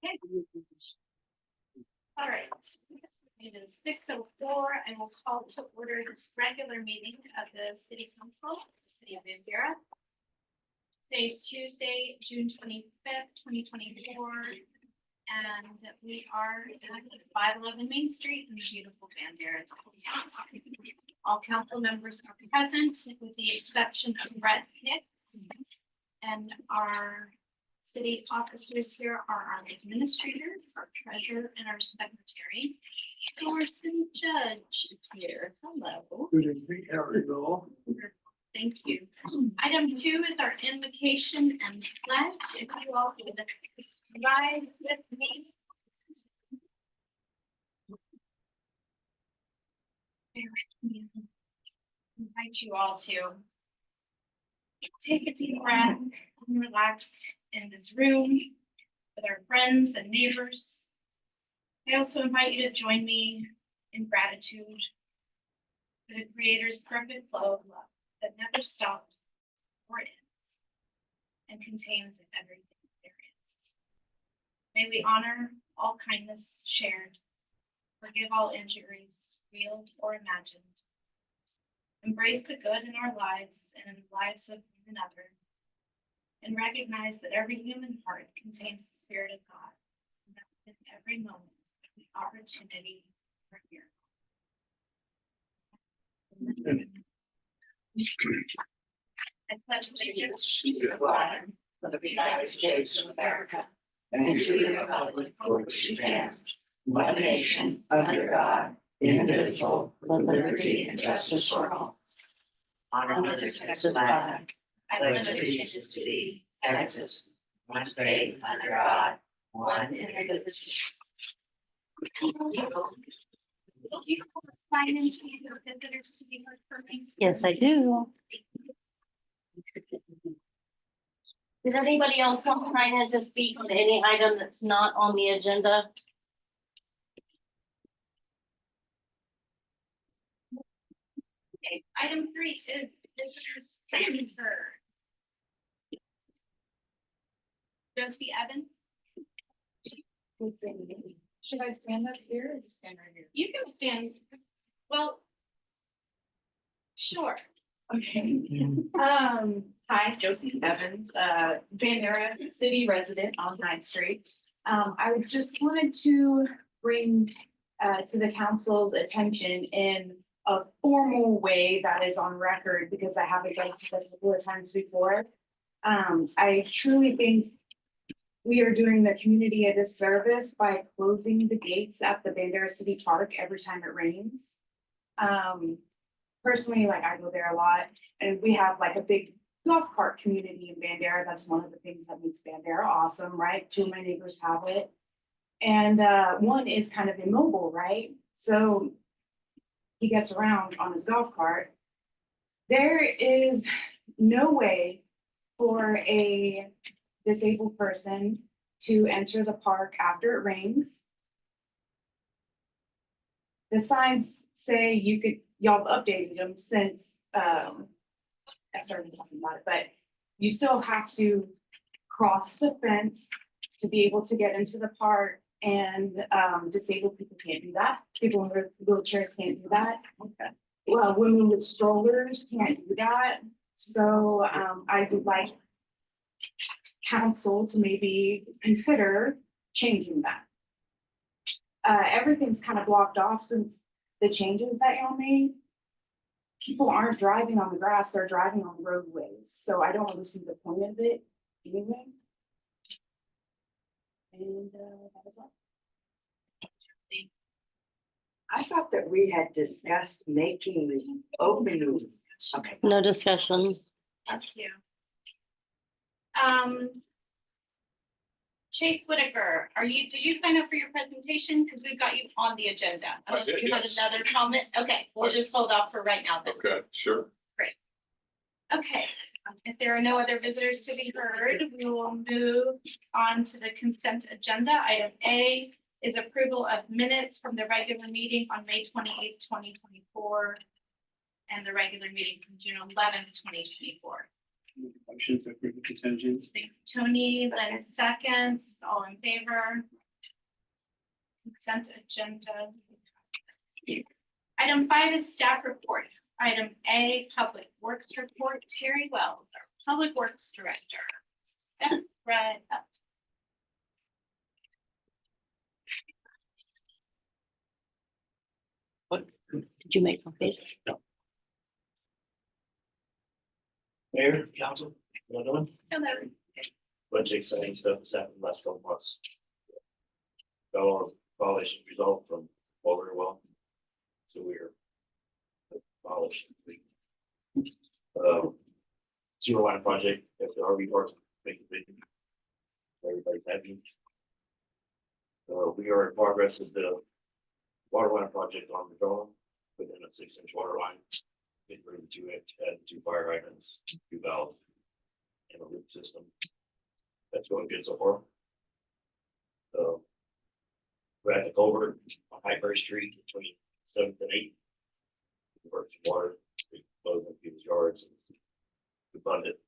Okay. All right. It is 6:04. I will call to order this regular meeting of the City Council, the City of Bandera. Today is Tuesday, June 25th, 2024, and we are at 511 Main Street in the beautiful Bandera, Texas. All council members are present with the exception of Brett Hicks, and our city officers here are our administrator, our treasurer, and our secretary. So our city judge is here. Hello. Good evening, how are you all? Thank you. Item 2 is our invocation and pledge. If you all would rise with me. Invite you all to take a deep breath and relax in this room with our friends and neighbors. I also invite you to join me in gratitude for the Creator's perfect flow of love that never stops or ends and contains everything there is. May we honor all kindness shared, forgive all injuries, real or imagined, embrace the good in our lives and in the lives of one another, and recognize that every human heart contains the Spirit of God, and that in every moment the opportunity for miracle. I pledge allegiance to the flag of the United States of America and to the republic for which it stands, one nation, under God, indivisible, with liberty and justice for all. Honor the Texas flag. I pledge allegiance to thee, Texas, one state, under God, one indivisible. Sign in to your visitors to be heard for me. Yes, I do. Does anybody else want to sign in to speak on any item that's not on the agenda? Okay, item 3 is visitors transfer. Josie Evans. Should I stand up here or just stand right here? You can stand. Well, sure. Okay. Hi, Josie Evans, Bandera city resident on 9th Street. I was just wanted to bring to the council's attention in a formal way that is on record, because I haven't done so a couple of times before. I truly think we are doing the community a disservice by closing the gates at the Bandera City Park every time it rains. Personally, like I go there a lot, and we have like a big golf cart community in Bandera. That's one of the things that makes Bandera awesome, right? 2 of my neighbors have it. And one is kind of immobile, right? So he gets around on his golf cart. There is no way for a disabled person to enter the park after it rains. The signs say you could, y'all have updated them since I started talking about it, but you still have to cross the fence to be able to get into the park, and disabled people can't do that. People in wheelchairs can't do that. Okay. Well, women with strollers can't do that. So I would like council to maybe consider changing that. Everything's kind of blocked off since the changes that y'all made. People aren't driving on the grass, they're driving on roadways. So I don't really see the point of it anyway. And that is all. I thought that we had discussed making the open. Okay. No discussion. Thank you. Chase Whitaker, did you sign up for your presentation? Because we've got you on the agenda. Unless did, you had yes. another comment. Okay, we'll just hold off for right now then. Okay, sure. Okay, if there are no other visitors to be heard, we will move on to the consent agenda. Item A is approval of minutes from the regular meeting on May 28th, 2024, and the regular meeting from June 11th, 2024. Motion to approve the consent agenda. Thank you, Tony, Lynn seconds, all in favor? Consent agenda. Item 5 is staff reports. Item A, Public Works Report. Terry Wells, our Public Works Director. Step right up. Did you make copies? Mayor, council, what doing? Hello. Bunch of exciting stuff that's happened the last couple months. Got all the violations resolved from over well. So we're abolished. Sewer line project at the RV park, make it big. Everybody's happy. We are in progress of the water line project on the dome, within a 6-inch water line. Get rid of 2-inch, add 2 fire hydrants, 2 valves, and a loop system. That's going good so far. We're at the culvert on Highbury Street between 7th and 8th. Work some water, close in people's yards. To fund it.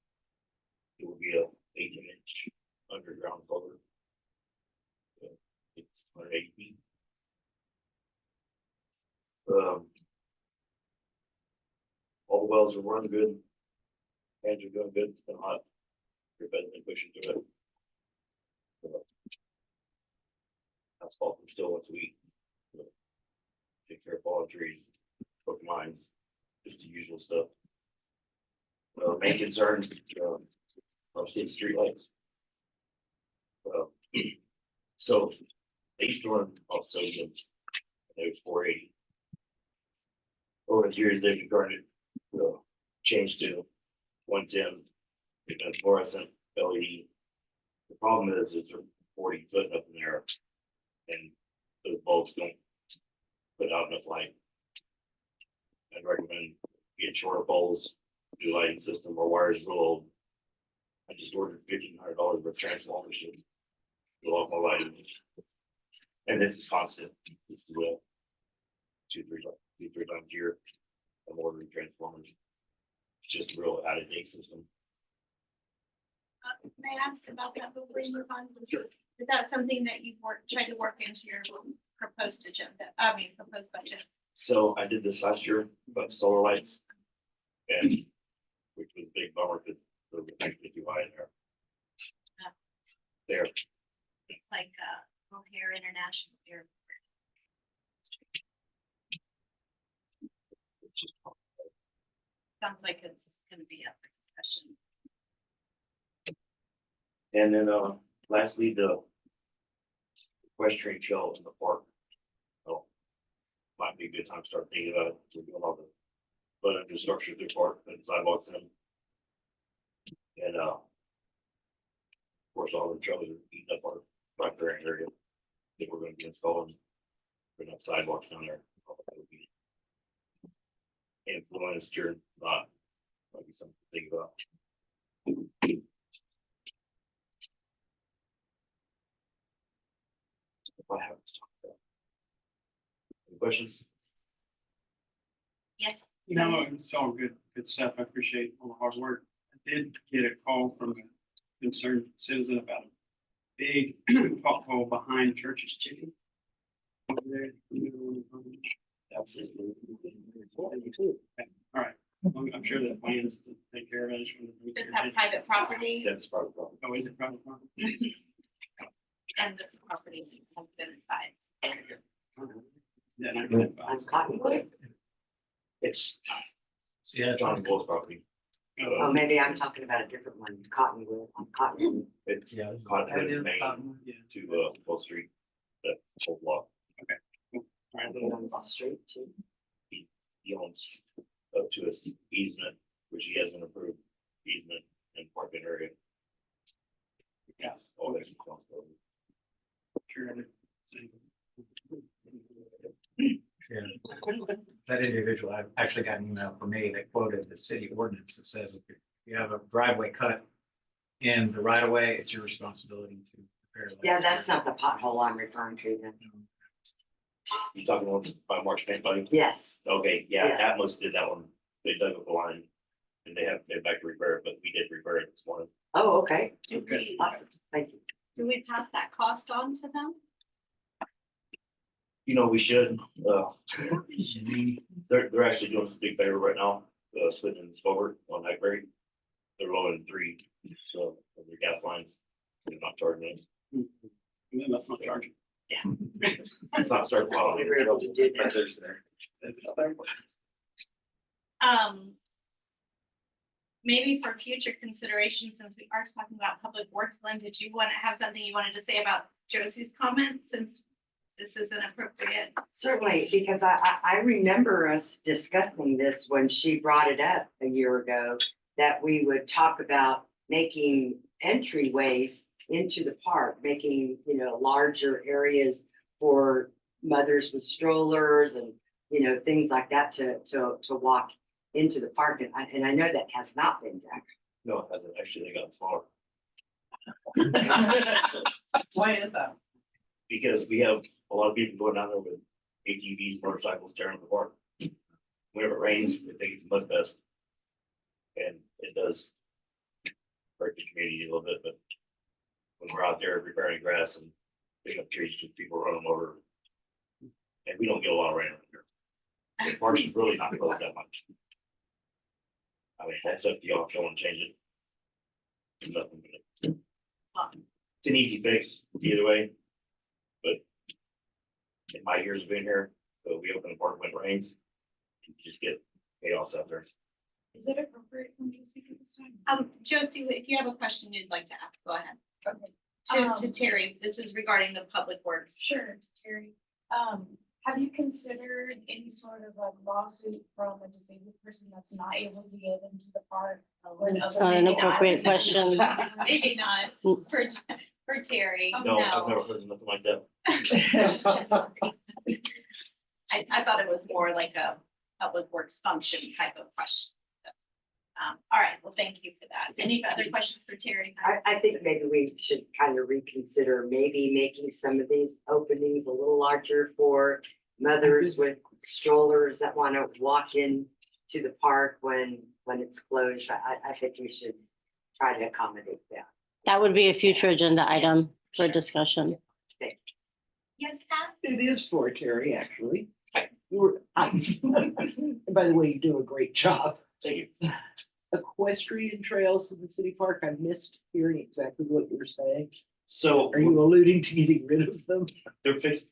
It will be a 18-inch underground culvert. It's 180 feet. All the wells are running good. Hands are doing good. It's been hot. Everybody's been pushing through it. Asphalt from still once a week. Take care of fallen trees, hook mines, just the usual stuff. Main concerns, are city streetlights. So they used to run off sodium. It was 480. Over the years, they've converted, changed to 110, and fluorescent LED. The problem is it's a 40 foot up in there, and those bulbs don't put out enough light. I'd recommend getting shorter poles, new lighting system, or wires real old. I just ordered $1,500 worth of transformers to do a lot more lighting. And this is constant. This is two, three times a year. I'm ordering transformers. It's just a real out of date system. May I ask about that before you move on? Is that something that you've tried to work into your proposed agenda? Proposed budget? So I did this last year about solar lights, and which was a big bummer because the reflected too high in there. There. It's like O'Hare International Airport. It's just Sounds like it's gonna be up for discussion. And then lastly, the equestrian trail in the park. Oh, might be a good time to start thinking about it. We're doing all the flood infrastructure through the park and sidewalks in. And of course, all the trails are eating up our bike area. I think we're going to be installing enough sidewalks down there. That would be influenced or not. Might be something to think about. If I haven't talked about. Any questions? Yes. No, it's all good stuff. I appreciate all the hard work. I did get a call from a concerned citizen about a big pothole behind Church's Chicken. Over there. That's it. All right. I'm sure that plans to take care of it. Does that private property That's part of the problem. Oh, is it private property? and the property has been advised? Yeah, not really. I'm Cottonwood. It's Yeah, John Bull's property. Oh, maybe I'm talking about a different one, Cottonwood, on Cottonwood. It's yeah. Cottonwood, Maine Yeah. to Bull Street, that whole block. All right, It owns the street too. He owns up to his easement, which he hasn't approved easement in parking area. Yes, all their responsibility. Sure. I would say. Yeah. That individual, I've actually got an email from me that quoted the city ordinance that says if you have a driveway cut in the right of way, it's your responsibility to repair. Yeah, that's not the pothole I'm referring to then. You talking about by March Paint Buddy? Yes, Okay, yeah, Yes. Atmos did that one. They dug up the line. And they're back to repair it, but we did repair it this morning. Oh, okay, Do we, awesome, thank you. do we pass that cost on to them? You know, we should, they're actually doing us a big favor right now, splitting this over on Hackberry. They're lowering 3, so their gas lines, they're not charging us. And then that's not charging. It's not starting. We were able to do that. Maybe for future consideration, since we are talking about public works, Lynn, did you want to have something you wanted to say about Josie's comments, since this is inappropriate? Certainly, because I remember us discussing this when she brought it up a year ago, that we would talk about making entryways into the park, making, you know, larger areas for mothers with strollers and, you know, things like that to walk into the park. And I know that has not been done. No, it hasn't, actually, they got smaller. Why is that? Because we have a lot of people going down there with ATVs, motorcycles tearing up the park. Whenever it rains, I think it's mud fest. And it does hurt the community a little bit, but when we're out there repairing grass and picking up trees, just people run them over. And we don't get a lot of rain around here. The park should really not close that much. I mean, that's up to y'all if you want to change it. There's nothing but it. It's an easy fix either way. But in my years of being here, so we open the park when it rains, you just get chaos out there. Is it appropriate for me to speak at this time? Josie, if you have a question you'd like to ask, go ahead. Okay. To Terry, this is regarding the public works. Sure, Terry. Have you considered any sort of like lawsuit from a disabled person that's not able to get into the park? It's not an appropriate question. Maybe not for Terry, No, I've never heard of nothing like that. I thought it was more like a public works function type of question. All right, well, thank you for that. Any other questions for Terry? I think maybe we should kind of reconsider maybe making some of these openings a little larger for mothers with strollers that want to walk in to the park when it's closed. I think we should try to accommodate that. That would be a future agenda item for discussion. Yes, Pat? It is for Terry, actually. You were, by the way, you do a great job. Thank you. Equestrian trails in the city park, I missed hearing exactly what you were saying. So Are you alluding to getting rid of them? they're fixed.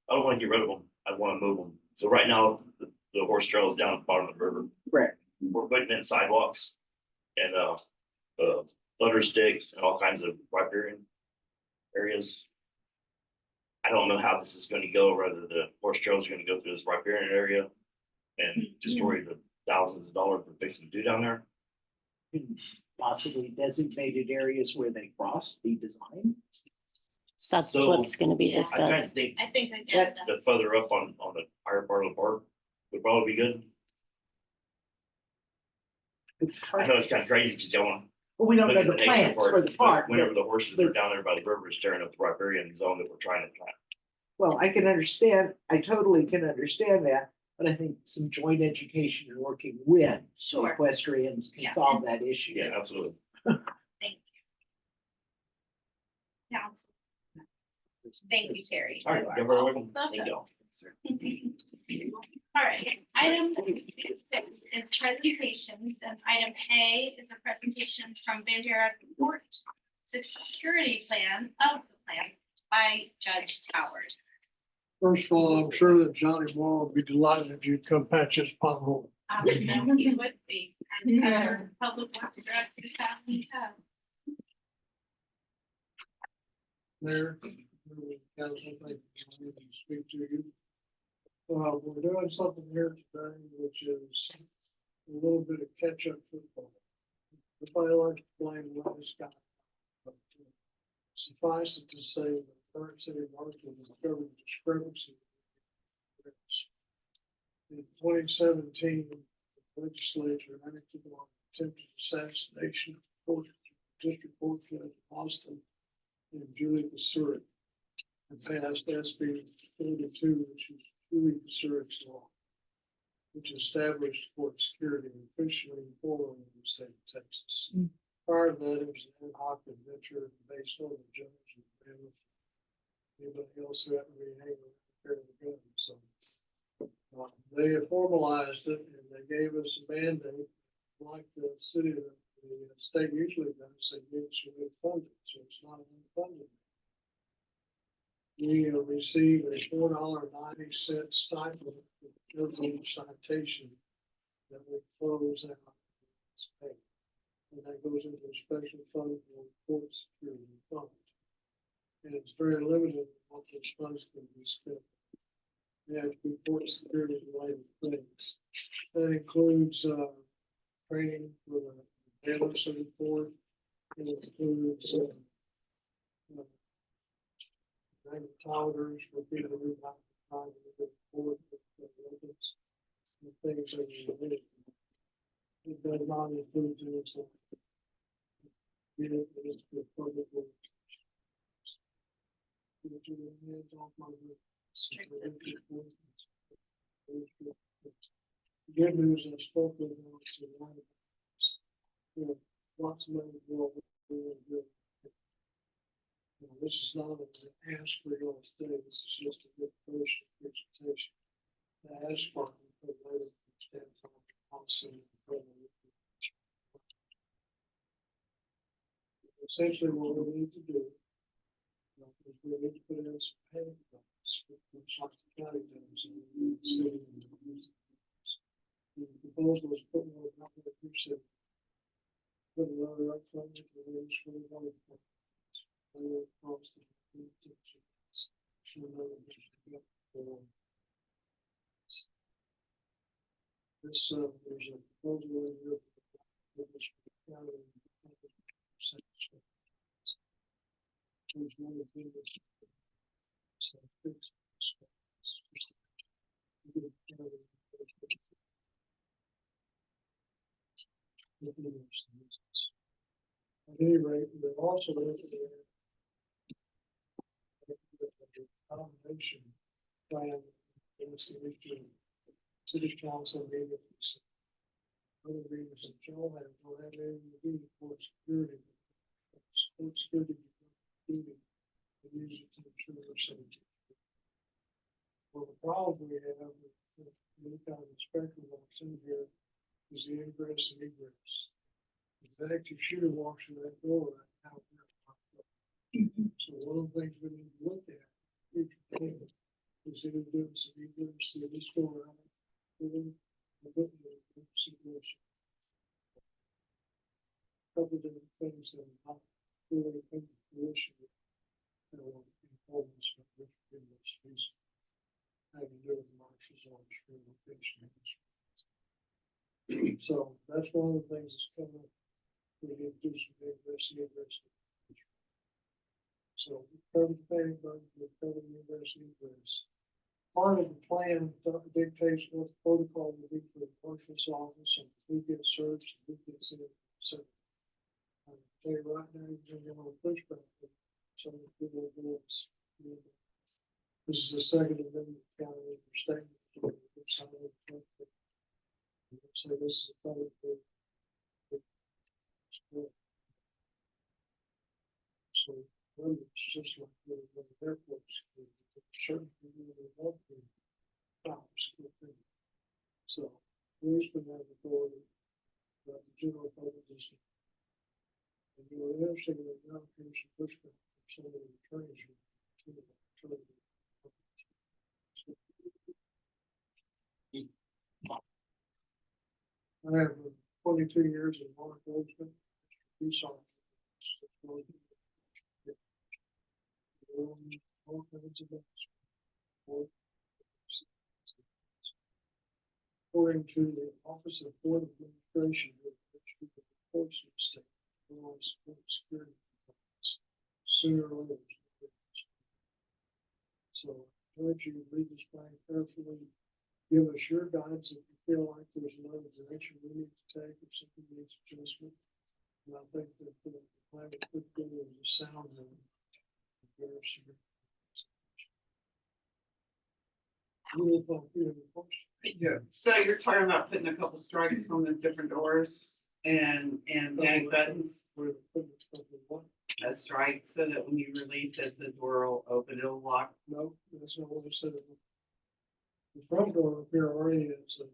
I don't want to get rid of them. I want to move them. So right now, the horse trail is down at the bottom of the river. Correct. We're putting in sidewalks and butter sticks and all kinds of riparian areas. I don't know how this is going to go, whether the horse trails are going to go through this riparian area and destroy the thousands of dollars we're fixing to do down there. Possibly designated areas where they cross be designed. That's So, what's gonna be I kind discussed. of think I think I did. the further up on the higher part of the park would probably be good. I know it's kind of crazy because y'all want Well, we don't look know at the the nature plans for part, the but park. whenever but- the horses are down there by the river, it's tearing up the riparian zone that we're trying to plant. Well, I can understand, I totally can understand that, but I think some joint education and working with Sure. equestrians can Yeah. solve that issue. Yeah, absolutely. Thank you. Yeah. Thank you, Terry. All right, you're very welcome. Thank y'all. All right, item 6 is presentations, and item A is a presentation from Bandera Court Security Plan of the plan by Judge Towers. First of all, I'm sure that Johnny Wall would be delighted if you'd come patch his pothole. No, he would be, and our public works directors have me have. There. Council, thank you. I need to speak to you. We're doing something here today, which is a little bit of catch-up football. Nobody likes to blame the last guy. But, suffice it to say, the current city marshal discovered discrepancy. In 2017, the legislature acted on attempted assassination of District Court Judge Austin and Julie Basurick, and passed SB 42, which is Julie Basurick's law. which established court security officially for the state of Texas. Prior to that, it was an ad hoc adventure based on the judge and family. Anybody else who happened to be hanging around carrying a gun, so. They have formalized it and they gave us a mandate, like the city, the state usually does, they give us a funded, so it's not unfunded. We receive a $4.90 stipend for every citation that we close out. This pay. And that goes into a special fund for court security fund. And it's very limited what those funds can be spent. They have to be court security related things. That includes, training for the bailiffs of the court. It includes, tolerance for people who have time to go to court with the limits and things that are related. It does not include things like it's for public works. Good news, I spoke with them. Lots of money going. This is not an ask for your today, this is just a good first presentation. The ask for it, later, stand for policy. Essentially, what we need to do is we need to put in some payment plans, which like the county does, and the city. The proposal is put more than half of the city. Put another up front, the range for the money. This, there's a proposal in here. There's one of the things. So fix. At any rate, they're also looking at the combination plan against the issue. City council meeting. Other reasons that Joe had, don't have anything to do with court security. Court security, duty, and use it to ensure our safety. Well, the problem we have with any kind of inspector walks in here is the ingress and egress. If the active shooter walks through that door, right now, so one of the things we need to look at is either doing some egress through this door, right? Situation. Couple different things that are not really in fruition. Importance of which is having to do with Marshall's on location. So that's one of the things that's coming. We need to do some egress. So we cover the pay, but we cover the egress. Part of the plan dictates what the protocol will be for the marshal's office and who gets searched and who gets in. So I'll tell you right now, you're going to push back. Some of the people do this. This is the second amendment county statement. So this is a public. So it's just like the airports. Certain people love the stops. So who's been have authority, but the general public is. And you were interested in the allocation pushback from some of the attorneys. I have 22 years in law enforcement. Peace officers. All kinds of things. According to the Office of Court Administration, which we can enforce in the state, security sooner or later. So I urge you to read this plan carefully. Give us your guidance if you feel like there's another direction we need to take or something needs adjustment. And I think that the plan we put together is a sound one. Very serious. You will talk to you in the question. Yeah. So you're talking about putting a couple strikes on the different doors and panic buttons, a strike, so that when you release it, the door will open, it'll lock. No, that's not what I said. The front door up here already is a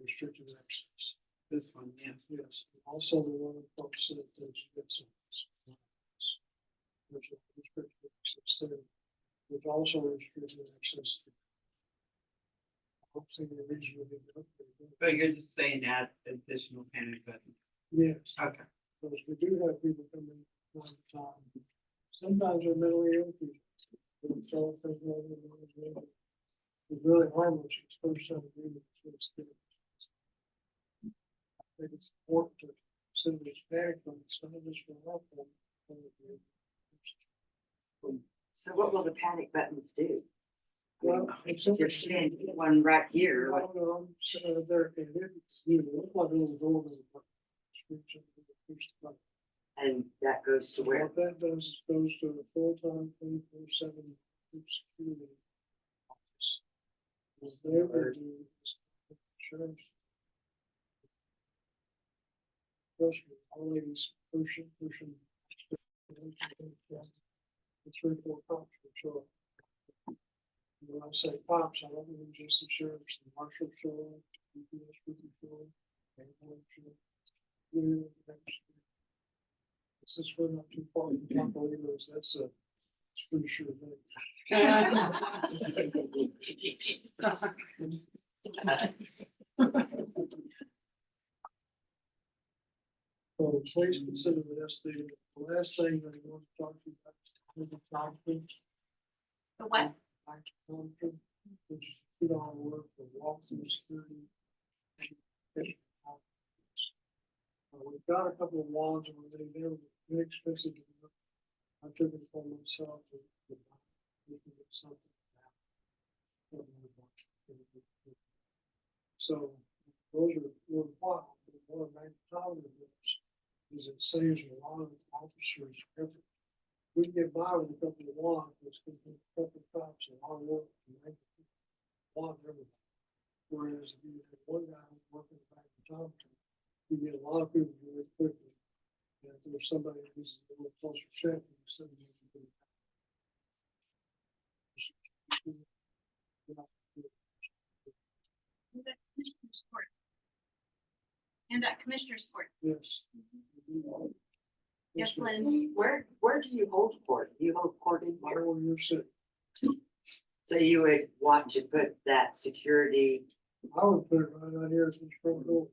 restricted access. This one, yeah. Yes, also the one opposite that you get some. Which is restricted access there, which also restricted access. I'm saying the reason we didn't upgrade But you're just saying add additional panic buttons. that. Yes, Okay. because we do have people come in all the time. Sometimes they're mentally ill people. They don't sell things over and over again. It's really harmless, it's first time agreement. I think it's important to send this back from some of this from our point of view. So what will the panic buttons do? Well, it's You're seeing one right here. No, no, so there, it is, you know, look like a little door in the streets of the first time. And that goes to where? What that does is goes to a full-time 24/7 security office. What they will do is insurance. Trust me, all ladies, pushing. The 3, 4 cops will show up. And when I say cops, I don't mean just the sheriffs, the marshal show up, UPS people show up, ambulance show up. Since we're not too far from Campbell's, that's a, it's pretty sure So please consider this, the last thing that I want to talk to you about is the conference. The what? Conference, which is $2 work for walkthrough security. We've got a couple of wands already, they're very expensive to do. I took it for myself to we can get something. So those are worthwhile, but one of my problems is it saves a lot of officers effort. We can get by with a couple of wands, it's gonna take a couple of cops, a lot of work to make it. Want everything. Whereas if you have one guy working back in time, you get a lot of people really quickly. And if there's somebody who's a little closer check, you send them to do. And that commissioner's court. Yes. Yes, ma'am. Lynn. Where do you hold court? You hold court in I here? know you're sick. So you would want to put that security, I would put it right out here at this front door.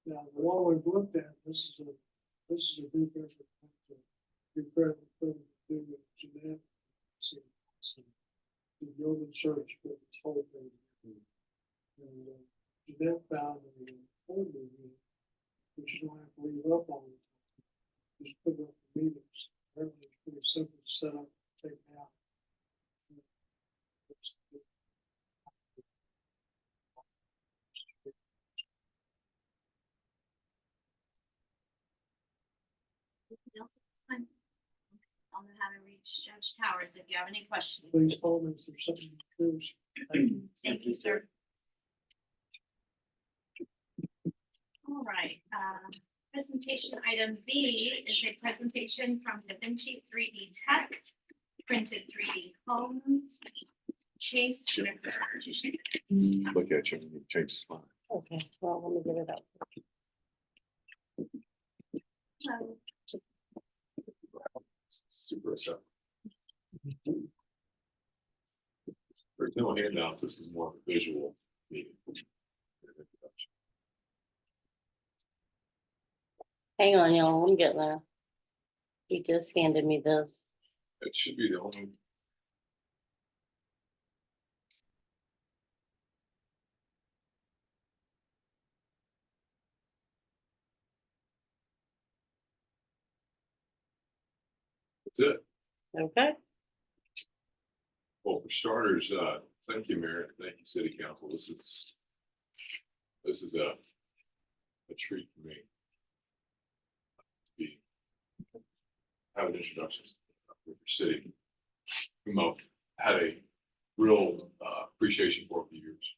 Now, the one we've looked at, this is a big effort. Your credit to do with Jeanette. So, the building search for this whole thing. And Jeanette found a folder here, which you don't have to leave up on. Just put up the meetings. Everything's pretty simple to set up, take out. Anything else at this time? I'll know how to reach Judge Towers if you have any questions. Please call me if there's something to choose. Thank you. Thank you, sir. All right, presentation item B is a presentation from Da Vinci 3D Tech, printed 3D homes. Chase Wicker. Look at you and you change the slide. Okay, well, let me get it up. Super stuff. There's no handouts, this is more of a visual meeting. Hang on, y'all, I'm getting there. He just handed me this. It should be the only. That's it. Okay. Well, for starters, thank you, Mayor. Thank you, City Council. This is a treat for me. Have an introduction with your city, whom I've had a real appreciation for years.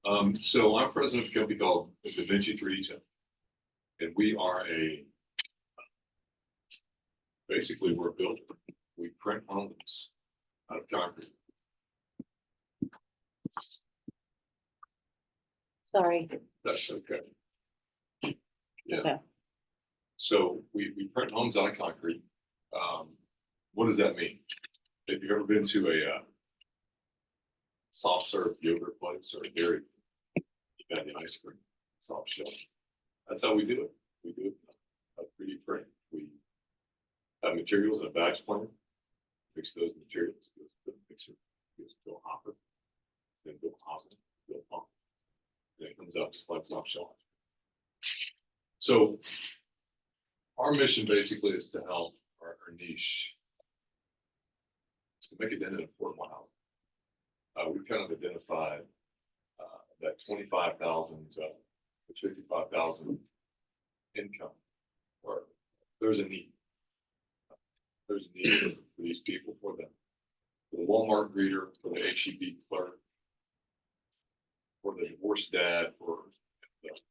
So I'm president of a company called Da Vinci 3D Tech. And we are basically we're a builder. We print homes out of concrete. Sorry. That's okay. Yeah. Okay. So we print homes out of concrete. What does that mean? If you've ever been to a soft serve yogurt place or a dairy, you got the ice cream, soft shell. That's how we do it. We do it a 3D print. We have materials in a batch plant, mix those materials, goes to the mixer, goes to a hopper, then go hospital, go pump. And it comes out just like soft shell. So our mission basically is to help our niche is to make a dent in affordable housing. We've kind of identified that 25,000 to 55,000 income, or there's a need. There's a need for these people, for the Walmart greeter, for the HEB clerk, for the divorced dad, for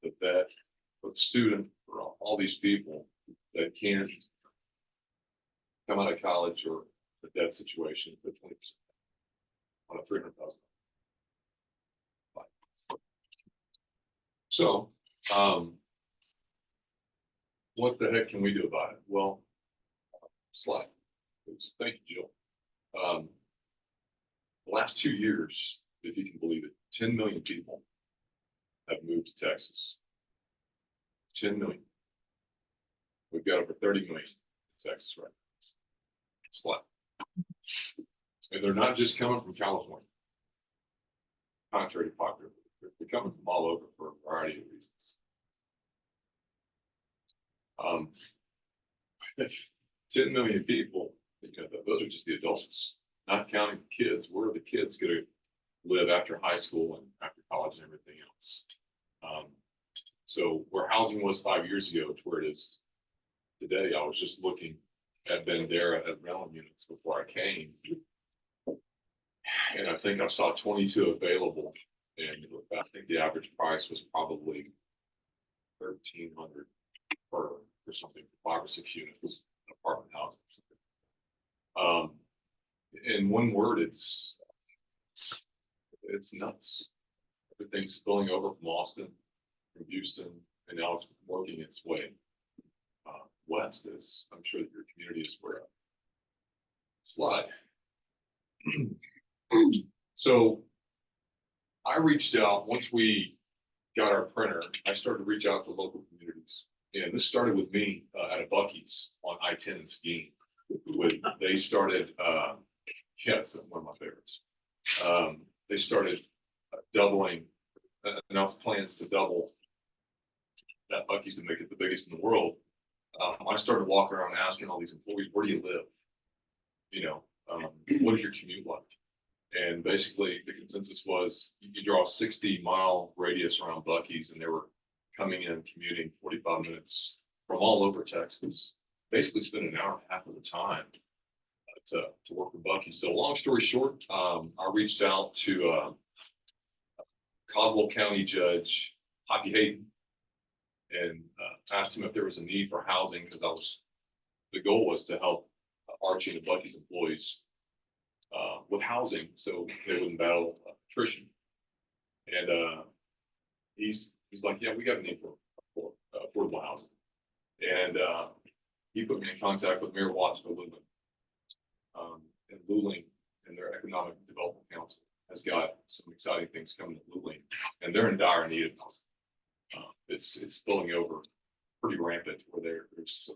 the vet, for the student, for all these people that can't come out of college or a debt situation for 20% on a $300,000. So, what the heck can we do about it? Well, slide. Please. Thank you, Jill. The last 2 years, if you can believe it, 10 million people have moved to Texas. 10 million. We've got over 30 million in Texas right now. Slide. And they're not just coming from California, contrary to popular. They're coming from all over for a variety of reasons. 10 million people, those are just the adults, not counting the kids. Where are the kids going to live after high school and after college and everything else? So where housing was 5 years ago to where it is today, I was just looking at Bandera at rental units before I came. And I think I saw 22 available. And I think the average price was probably $1,300 for something, 5 or 6 units, apartment housing. In one word, it's nuts. Everything's spilling over from Austin, from Houston, and now it's working its way west, as I'm sure that your community is aware of. Slide. So I reached out, once we got our printer, I started to reach out to local communities. And this started with me at a Buc-ee's on I-10 in Seguin. They started, it's one of my favorites. They started doubling, announced plans to double that Buc-ee's to make it the biggest in the world. I started walking around asking all these employees, where do you live? What is your commute like? And basically the consensus was you draw a 60-mile radius around Buc-ee's, and they were coming in, commuting 45 minutes from all over Texas, basically spend an hour and a half of the time to work with Buc-ee's. So long story short, I reached out to Caldwell County Judge Hoppy Hayden and asked him if there was a need for housing, because the goal was to help Archie and the Buc-ee's employees with housing so they wouldn't battle attrition. And he's like, yeah, we got a need for affordable housing. And he put me in contact with Mayor Watts for Luling. And Luling and their Economic Development Council has got some exciting things coming to Luling, and they're in dire need of housing. It's spilling over pretty rampant where there's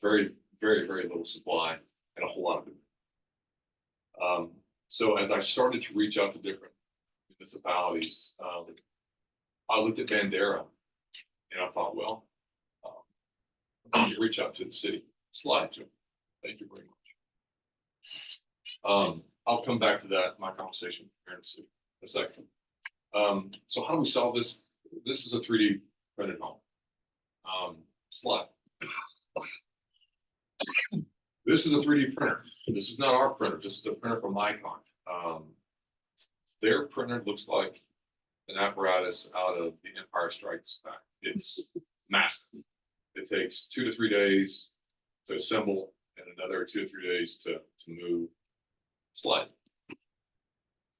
very, very, very little supply and a whole lot of demand. So as I started to reach out to different municipalities, I looked at Bandera and I thought, well, you reach out to the city. Slide, Jim. Thank you very much. I'll come back to that in my conversation here in a second. So how do we solve this? This is a 3D printed home. Slide. This is a 3D printer. This is not our printer. This is a printer from Icon. Their printer looks like an apparatus out of the Empire Strikes Back. It's massive. It takes 2 to 3 days to assemble and another 2 to 3 days to move slide.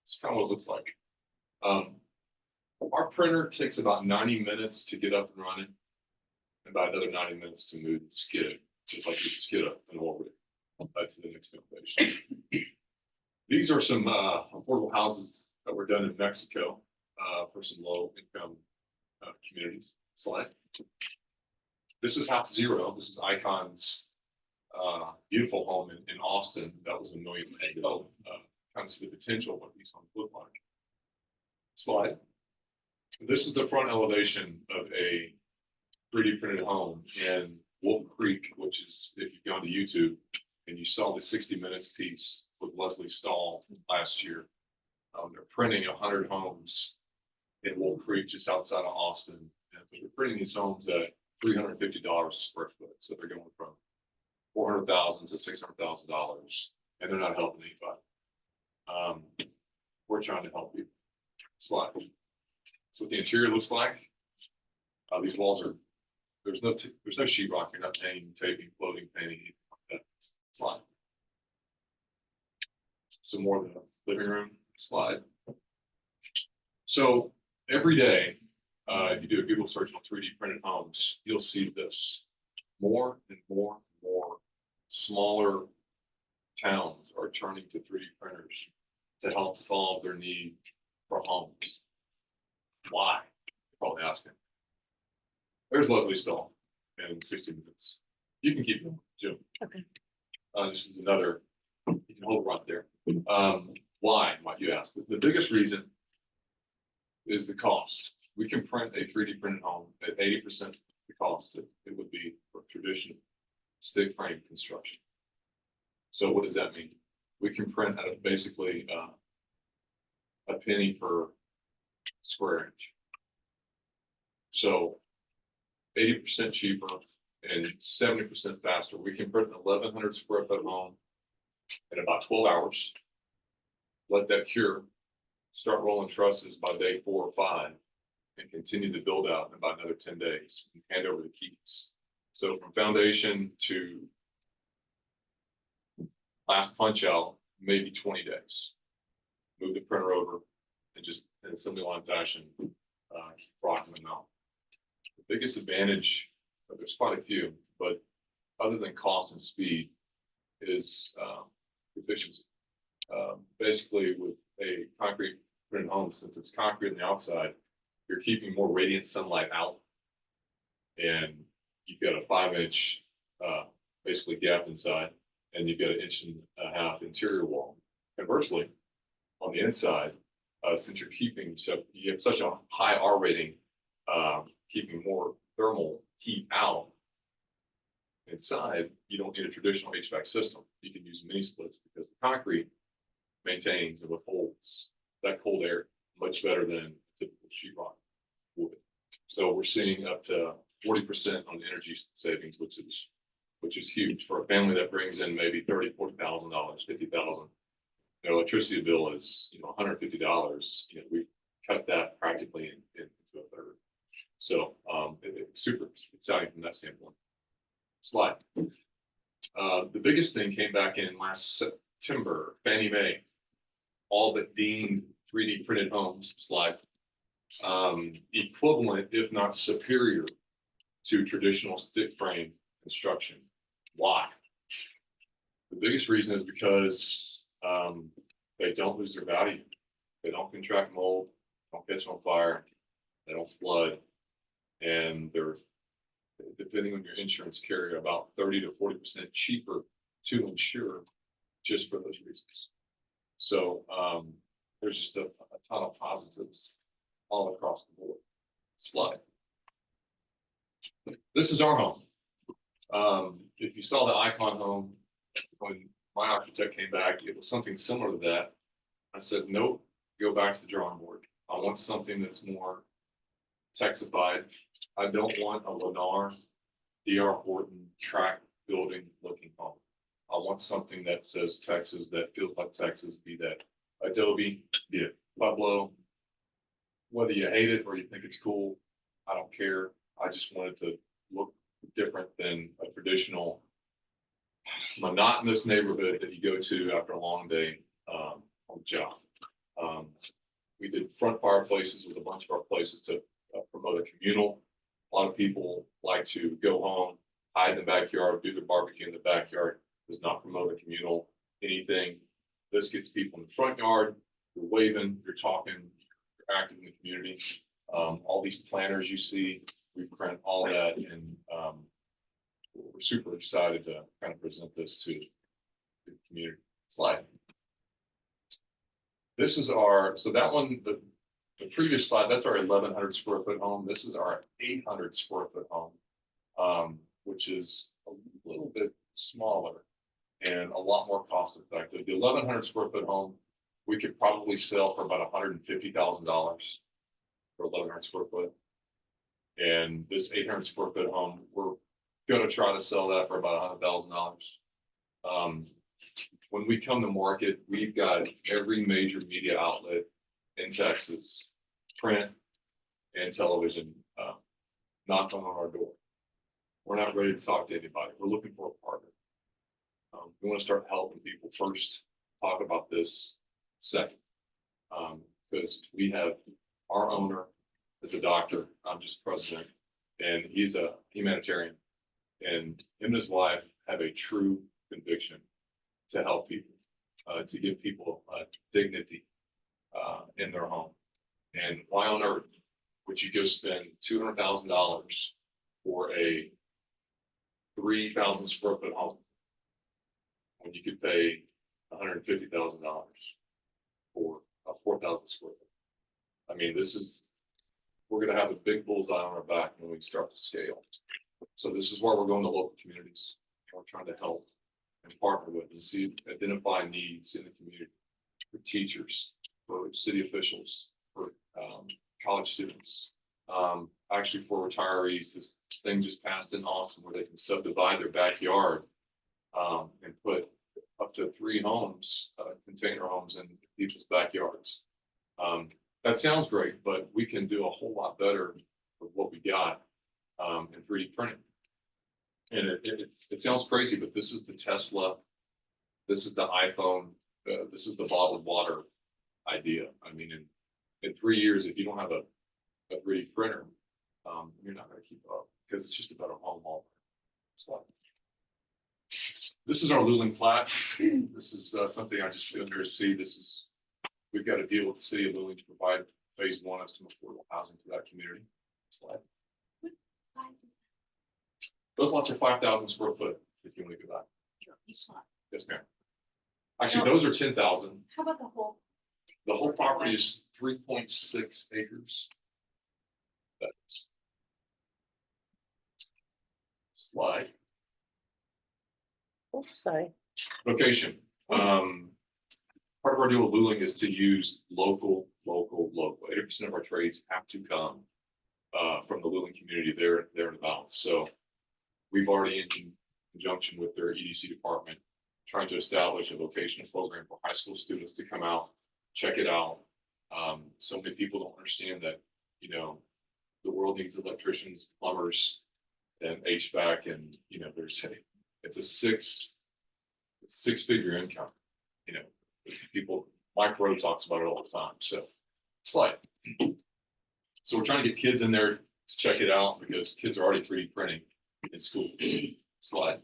It's kind of what it looks like. Our printer takes about 90 minutes to get up and running, and about another 90 minutes to move the skid, just like you can skid up an oil rig to the next elevation. These are some affordable houses that were done in Mexico for some low income communities. Slide. This is Half Zero. This is Icon's beautiful home in Austin. That was $1 million ago. Kind of see the potential of what these homes look like. Slide. This is the front elevation of a 3D printed home in Wolf Creek, which is, if you've gone to YouTube and you saw the 60 Minutes piece with Leslie Stahl last year, they're printing 100 homes in Wolf Creek, just outside of Austin. And they're printing these homes at $350 a square foot. So they're going from $400,000 to $600,000, and they're not helping anybody. We're trying to help you. Slide. That's what the interior looks like. These walls are, there's no sheetrock. You're not painting, taping, floating, painting, anything like that. Slide. Some more of the living room. Slide. So every day, if you do a Google search on 3D printed homes, you'll see this. More and more and more smaller towns are turning to 3D printers to help solve their need for homes. Why? You're probably asking. There's Leslie Stahl in 60 Minutes. You can keep going, Jim. Okay. This is another, you can hold it right there. Why, might you ask? The biggest reason is the cost. We can print a 3D printed home at 80% the cost it would be for traditional stick frame construction. So what does that mean? We can print at basically a penny per square inch. So 80% cheaper and 70% faster. We can print an 1,100 square foot home in about 12 hours. Let that cure, start rolling trusses by day 4 or 5, and continue to build out in about another 10 days and hand over the keys. So from foundation to last punch out, maybe 20 days. Move the printer over and just in assembly line fashion, keep rocking them out. The biggest advantage, there's quite a few, but other than cost and speed, is efficiency. Basically, with a concrete printed home, since it's concrete on the outside, you're keeping more radiant sunlight out, and you've got a 5-inch basically gap inside, and you've got an 1.5-inch interior wall. Conversely, on the inside, since you're keeping, so you have such a high R rating, keeping more thermal heat out inside, you don't need a traditional HVAC system. You can use mini splits because the concrete maintains and withholds that cold air much better than typical sheetrock would. So we're seeing up to 40% on energy savings, which is huge for a family that brings in maybe $30,000, $40,000, $50,000. Their electricity bill is $150. We've cut that practically into a third. So it's super exciting from that standpoint. Slide. The biggest thing came back in last September. Fannie Mae all but deemed 3D printed homes, slide, equivalent, if not superior, to traditional stick frame construction. Why? The biggest reason is because they don't lose their value. They don't contract mold, don't catch on fire, they don't flood, and they're, depending on your insurance carrier, about 30 to 40% cheaper to insure just for those reasons. So there's just a ton of positives all across the board. Slide. This is our home. If you saw the Icon home, when my architect came back, it was something similar to that. I said, nope, go back to the drawing board. I want something that's more texified. I don't want a Lennar, D.R. Horton track building looking home. I want something that says Texas, that feels like Texas, be that Adobe, be it Pueblo, whether you hate it or you think it's cool, I don't care. I just wanted to look different than a traditional monotonous neighborhood that you go to after a long day on the job. We did front fireplaces with a bunch of our places to promote a communal. A lot of people like to go home, hide in the backyard, do their barbecue in the backyard. Does not promote a communal anything. This gets people in the front yard. You're waving, you're talking, you're active in the community. All these planners you see, we print all that, and we're super excited to kind of present this to the community. Slide. This is our, so that one, the previous slide, that's our 1,100 square foot home. This is our 800 square foot home, which is a little bit smaller and a lot more cost effective. The 1,100 square foot home, we could probably sell for about $150,000 for 1,100 square foot. And this 800 square foot home, we're going to try to sell that for about $100,000. When we come to market, we've got every major media outlet in Texas, print and television, knocking on our door. We're not ready to talk to anybody. We're looking for a partner. We want to start helping people first, talk about this second. Because we have our owner is a doctor. I'm just president, and he's a humanitarian. And him and his wife have a true conviction to help people, to give people dignity in their home. And why on earth would you go spend $200,000 for a 3,000 square foot home when you could pay $150,000 for a 4,000 square foot? I mean, we're going to have a big bullseye on our back when we start to scale. So this is where we're going to local communities. We're trying to help and partner with and see, identify needs in the community for teachers, for city officials, for college students. Actually, for retirees, this thing just passed in Austin where they can subdivide their backyard and put up to 3 homes, container homes in people's backyards. That sounds great, but we can do a whole lot better with what we got in 3D printing. And it sounds crazy, but this is the Tesla, this is the iPhone, this is the bottled water idea. I mean, in 3 years, if you don't have a 3D printer, you're not going to keep up because it's just a better home all. This is our Luling plat. This is something I just feel here to see. We've got to deal with the city of Luling to provide phase 1 of some affordable housing to that community. Slide. What size is Those lots are 5,000 square foot, if you want to go back. that? Each lot. Yes, ma'am. Actually, those are 10,000. How about the whole? The whole property is 3.6 acres. That's slide. Oops, sorry. Location. Part of our deal with Luling is to use local. 80% of our trades have to come from the Luling community there and about. So we've already, in conjunction with their EDC department, trying to establish a vocational program for high school students to come out, check it out. So many people don't understand that, the world needs electricians, plumbers, and HVAC, and it's a six-figure income. People, Mike Rowe talks about it all the time. So slide. So we're trying to get kids in there to check it out because kids are already 3D printing in school. Slide.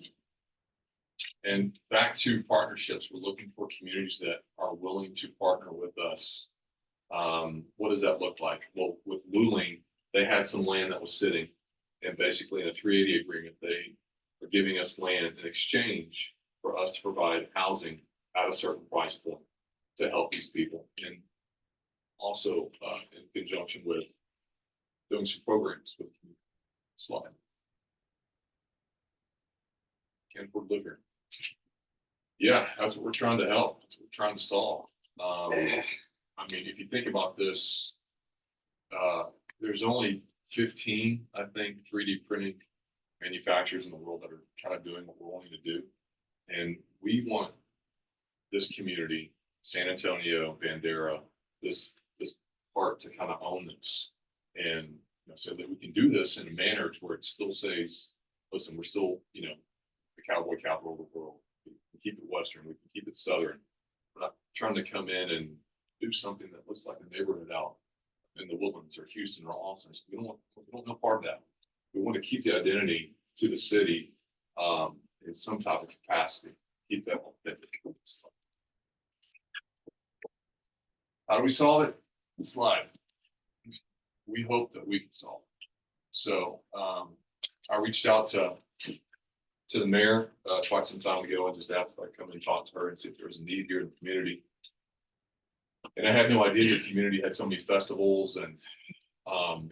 And back to partnerships, we're looking for communities that are willing to partner with us. What does that look like? Well, with Luling, they had some land that was sitting, and basically in a 380 agreement, they are giving us land in exchange for us to provide housing at a certain price point to help these people, and also in conjunction with doing some programs with the slide. Can't afford to live here. Yeah, that's what we're trying to help. That's what we're trying to solve. If you think about this, there's only 15, I think, 3D printing manufacturers in the world that are kind of doing what we're wanting to do. And we want this community, San Antonio, Bandera, this part to kind of own this. And, so that we can do this in a manner to where it still says, listen, we're still, the cowboy capital of the world. We can keep it Western, we can keep it Southern. We're not trying to come in and do something that looks like a neighborhood out in the Woodlands or Houston or Austin. So we don't know part of that. We want to keep the identity to the city in some type of capacity, keep that authentic. How do we solve it? The slide. We hope that we can solve it. So I reached out to the mayor quite some time ago and just asked if I'd come and talk to her and see if there was a need here in the community. And I had no idea the community had so many festivals, and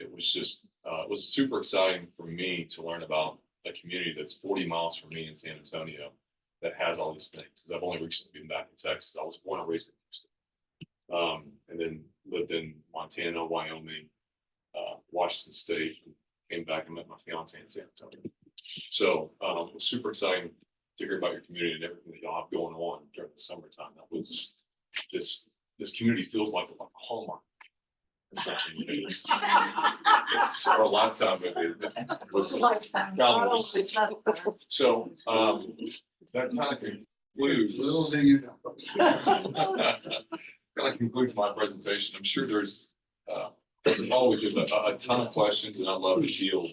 it was super exciting for me to learn about a community that's 40 miles from me in San Antonio that has all these things. 'Cause I've only recently been back in Texas. I was born and raised in Houston, and then lived in Montana, Wyoming, Washington State, and came back and met my fiance in San Antonio. So it was super exciting to hear about your community and everything that y'all have going on during the summertime. That was this community feels like a hallmark. Or something. It's our lifetime movie. It was so that kind of concludes. Kind of concludes my presentation. I'm sure there's always a ton of questions, and I'd love to field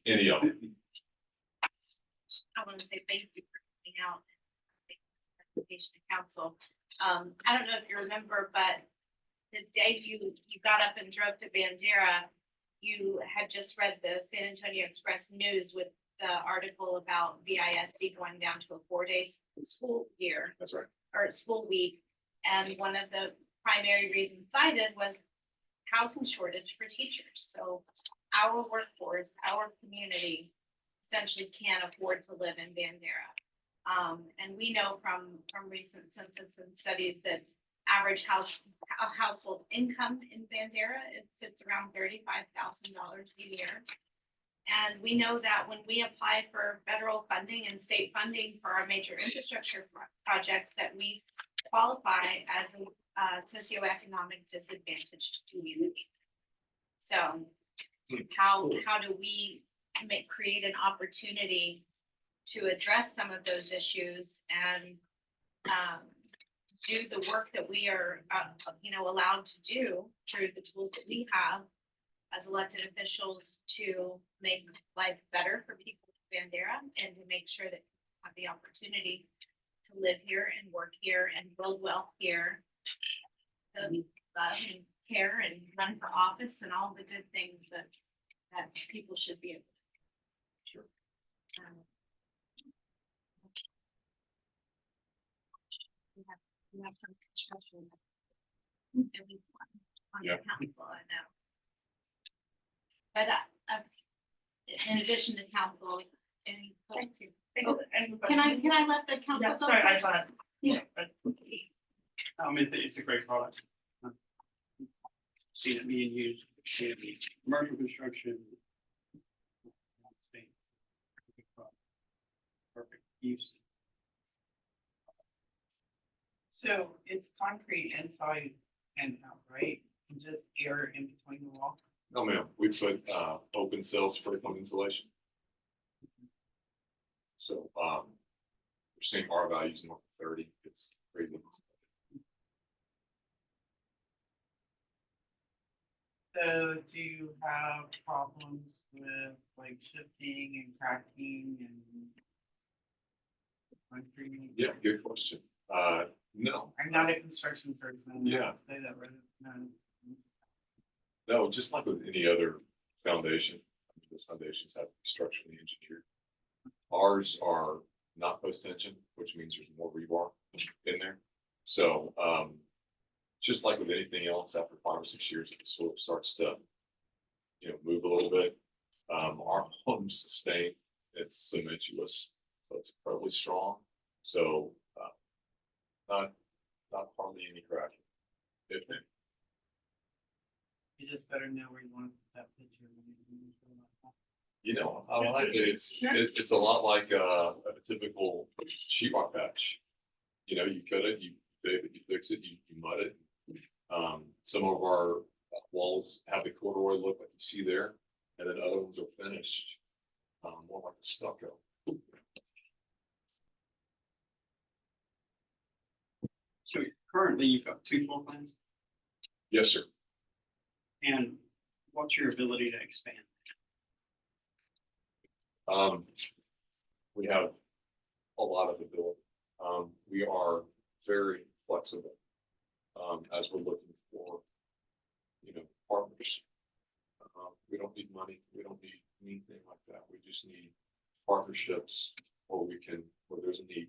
any of them. I want to say thank you for coming out and making this presentation to council. I don't know if you remember, but the day you got up and drove to Bandera, you had just read the San Antonio Express News with the article about VISD going down to a 4-day school year. That's right. Or school week. And one of the primary reasons cited was housing shortage for teachers. So our workforce, our community essentially can't afford to live in Bandera. And we know from recent census and studies that average household income in Bandera, it sits around $35,000 a year. And we know that when we apply for federal funding and state funding for our major infrastructure projects, that we qualify as a socioeconomic disadvantaged community. So how do we create an opportunity to address some of those issues and do the work that we are, allowed to do through the tools that we have as elected officials to make life better for people in Bandera and to make sure that people have the opportunity to live here and work here and build wealth here, to love and care and run for office and all the good things that people should be able to. Sure. We have some construction. At least one on the council, I know. But in addition to council, any. Can I let the council? Yeah, go sorry, I first? thought. Yeah. It's a great product. Seen it being used, commercial construction. Perfect use. So it's concrete inside and out, right? And just air in between the walls. No, ma'am, we put open cells for home insulation. So we're seeing R values north of 30. It's crazy. So do you have problems with like shifting and cracking and concrete? Yeah, good question. No. I'm not a construction person. Yeah. Say that right. No. No, just like with any other foundation, those foundations have to be structurally engineered. Ours are not post tension, which means there's more rebar in there. So just like with anything else, after 5 or 6 years, if the soil starts to move a little bit, our homes sustain. It's cementous, so it's incredibly strong. So not hardly any cracking, if any. You just better know where you want to put that picture. I like it. It's a lot like a typical sheetrock patch. You cut it, you fix it, you mud it. Some of our walls have the corduroy look like you see there, and then other ones are finished, more like a stucco. So currently you've got 2 floor plans, Yes, sir. and what's your ability to expand? We have a lot of ability. We are very flexible, as we're looking for, partners. We don't need money. We don't need anything like that. We just need partnerships where there's a need.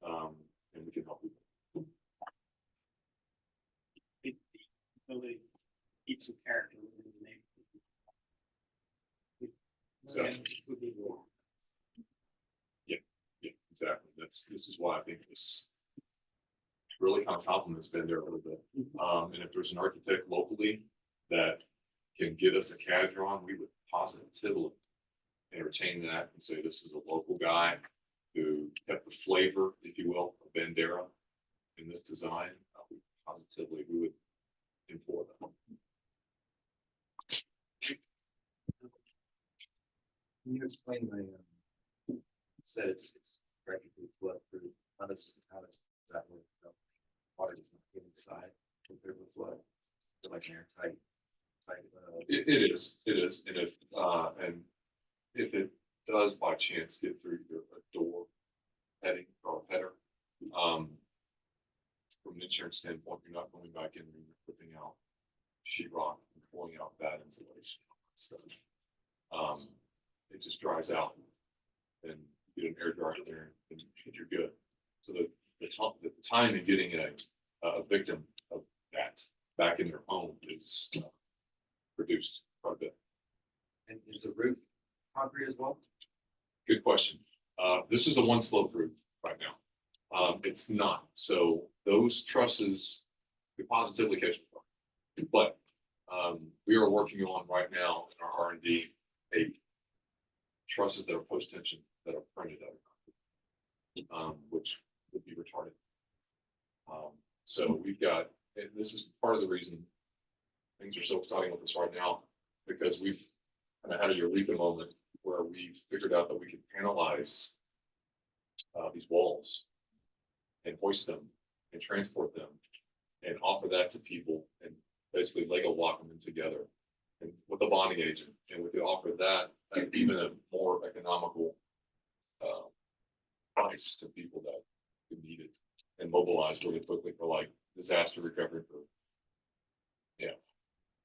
And we can help people. The ability to keep some character within the neighborhood. So- Would be more. Yeah, exactly. This is why I think this really kind of complements Bandera a little bit. And if there's an architect locally that can get us a CAD drawing, we would positively entertain that and say, this is a local guy who kept the flavor, if you will, of Bandera in this design. We would employ that. Can you explain you said it's practically flood proof. How does that work? Water does not get inside if there's a flood. It's like an airtight. It is, and if it does by chance get through a door heading or a header, from an insurance standpoint, you're not going back in and you're flipping out sheetrock and pulling out bad insulation. So, it just dries out and you get an air dryer there and you're good. So the time in getting a victim of that back in their home is reduced quite a bit. And is the roof concrete as well? Good question. This is a 1-slope roof right now. It's not. So those trusses could positively catch fire. But we are working on right now in our R&D trusses that are post-tension that are printed out, which would be retarded. So we've got, and this is part of the reason things are so exciting with us right now, because we've kind of had a eureka moment where we figured out that we could analyze these walls and hoist them and transport them and offer that to people and basically Lego lock them in together and with a bonding agent. And we could offer that at even a more economical price to people that could need it and mobilize really quickly for like disaster recovery for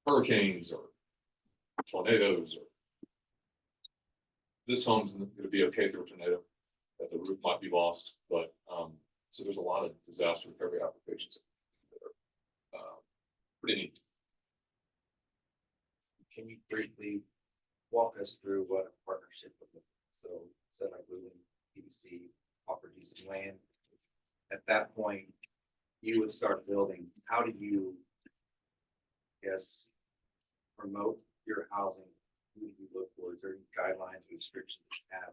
hurricanes or tornadoes. Or this home's going to be okay through a tornado, that the roof might be lost, but so there's a lot of disaster recovery applications that are pretty neat. Can you briefly walk us through what a partnership would look like? So, said like Lumen, PVC offered you some land. At that point, you would start building. How do you, promote your housing? Who do you look for? Is there any guidelines or restrictions you have?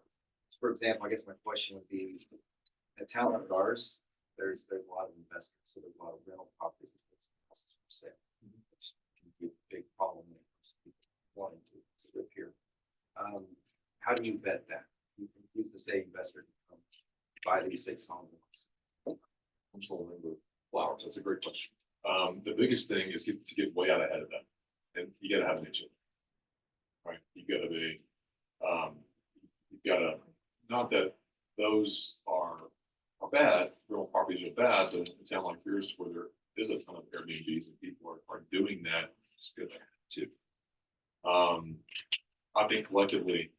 For example, I guess my question would be, in a town like ours, there's a lot of investors, so there's a lot of rental properties for sale, which can be a big problem when it comes to people wanting to live here. How do you vet that? You can use the same investors to come buy these 6 homes. I'm still remember flowers. That's a great question. The biggest thing is to get way out ahead of that, and you got to have an agent, right? You got to be, you got to, not that those are bad, real properties are bad, but in a town like yours where there is a ton of Airbnbs and people are doing that, it's good too. I think collectively,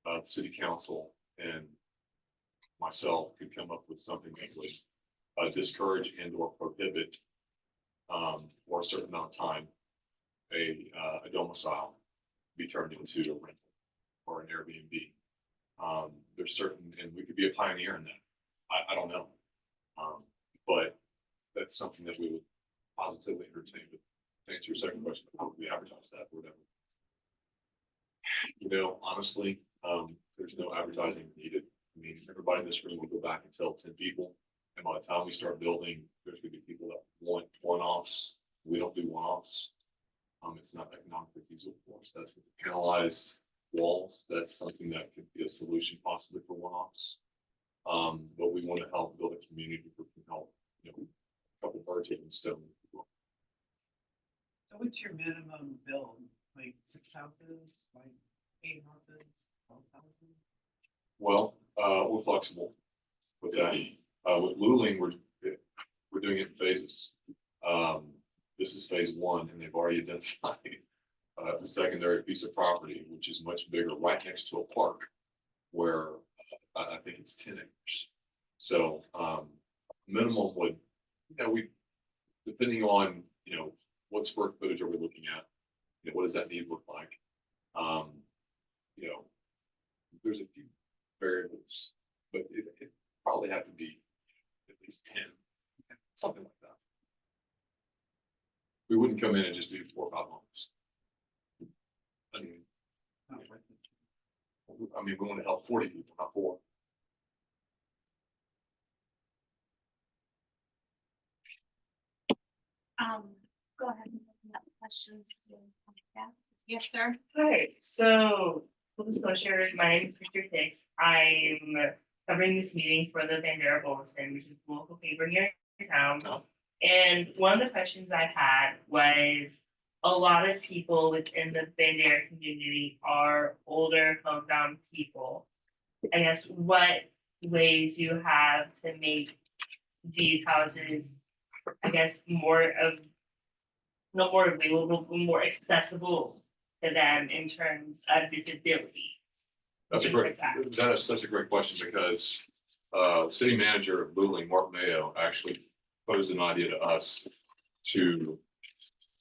the city council and myself could come up with something that would discourage and or prohibit for a certain amount of time a domicile be turned into a rental or an Airbnb. There's certain, and we could be a pioneer in that. I don't know, but that's something that we would positively entertain. But to answer your second question, how would we advertise that or whatever? Honestly, there's no advertising needed. I mean, everybody in this room will go back and tell 10 people. And by the time we start building, there's going to be people that want one-offs. We don't do one-offs. It's not economically feasible for us. That's with the panelized walls. That's something that could be a solution possibly for one-offs. But we want to help build a community who can help, you know, a couple birds with one stone. So what's your minimum build, like 6 houses, like 8 houses, 12 houses? Well, we're flexible with that. With Luling, we're doing it in phases. This is phase one, and they've already identified the secondary piece of property, which is much bigger, right next to a park, where I think it's 10 acres. So minimum would, you know, we, depending on, you know, what square footage are we looking at? You know, what does that need look like? You know, there's a few variables, but it probably have to be at least 10, something like that. We wouldn't come in and just do 4 or 5 homes. I mean, we want to help 40 people, not 4. Go ahead and open up questions. Yes, sir. Hi, so full disclosure, my name is Victor Hicks. I'm covering this meeting for the Bandera Bulletin, which is the local paper here in town. Oh. And one of the questions I had was a lot of people within the Bandera community are older, homebound people. I guess what ways you have to make these houses, I guess, not more available, but more accessible to them in terms of disabilities. That's a Things great, like that. that is such a great question because city manager of Luling, Mark Mayo, actually posed an idea to us to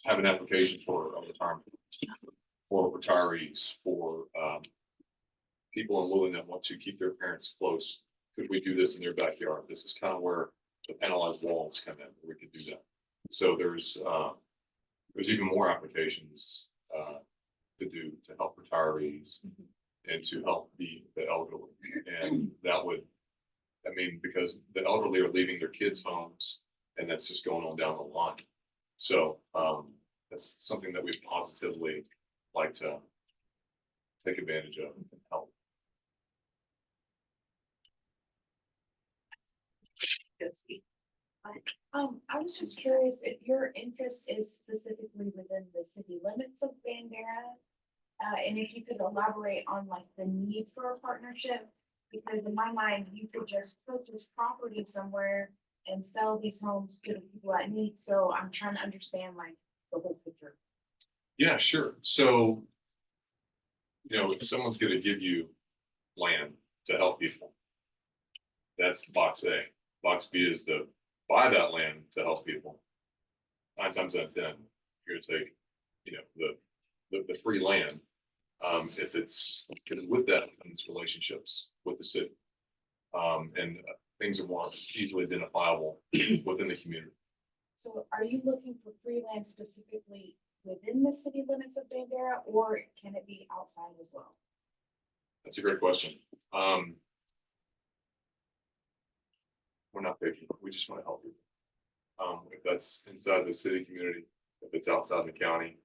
have an application for a retirement for retirees, for people in Luling that want to keep their parents close. Could we do this in their backyard? This is kind of where the panelized walls come in. We could do that. So there's even more applications to do to help retirees and to help the elderly. And that would, I mean, because the elderly are leaving their kids' homes and that's just going on down the line. So that's something that we positively like to take advantage of and help. I was just curious if your interest is specifically within the city limits of Bandera. And if you could elaborate on like the need for a partnership, because in my mind, you could just purchase property somewhere and sell these homes to the people that need. So I'm trying to understand like the whole picture. Yeah, sure. So, you know, if someone's going to give you land to help people, that's box A. Box B is to buy that land to help people. 9 times out of 10, you're going to take, you know, the free land. If it's, because with that comes relationships with the city. And things are more easily identifiable within the community. So are you looking for free land specifically within the city limits of Bandera, or can it be outside as well? That's a great question. We're not picky. We just want to help people. If that's inside the city community, if it's outside the county,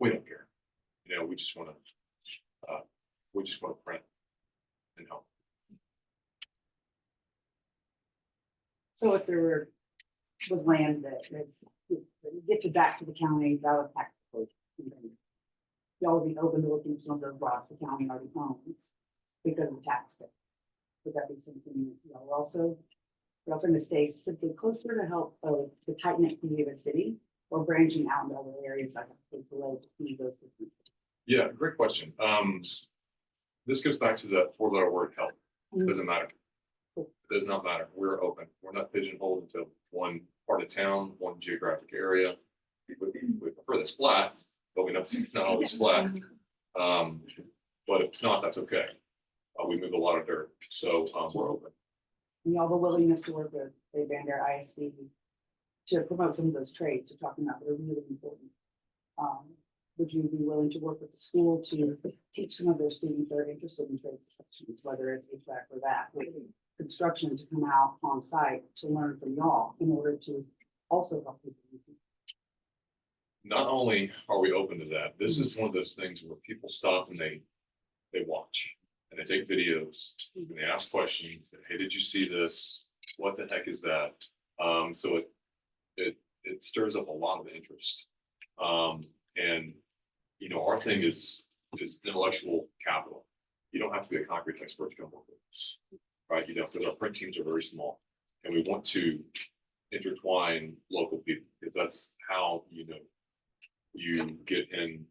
we don't care. You know, we just want to print and help. So if there was land that is gifted back to the county, valid tax code, y'all would be open to looking at some of those lots the county already owns because of tax code. Would that be something y'all also going to stay specifically closer to help the tight knit community of the city, or branching out into other areas like below to feed those different? Yeah, great question. This goes back to that 4-letter word help. It doesn't matter. It does not matter. We're open. We're not pigeonholed into one part of town, one geographic area. We prefer this flat, but we know it's not always flat. But if it's not, that's okay. We move a lot of dirt, so we're open. And y'all the willingness to work with, say, Bandera ISD to promote some of those trades you're talking about that are really important. Would you be willing to work with the school to teach some of their students that are interested in trade professions, whether it's HVAC or that, or construction, to come out on site to learn from y'all in order to also help people? not only are we open to that, this is one of those things where people stop and they watch and they take videos and they ask questions. Hey, did you see this? What the heck is that? So it stirs up a lot of interest. And you know, our thing is intellectual capital. You don't have to be a concrete expert to come work with us, right? You know, because our print teams are very small, and we want to intertwine local people because that's how you know you get in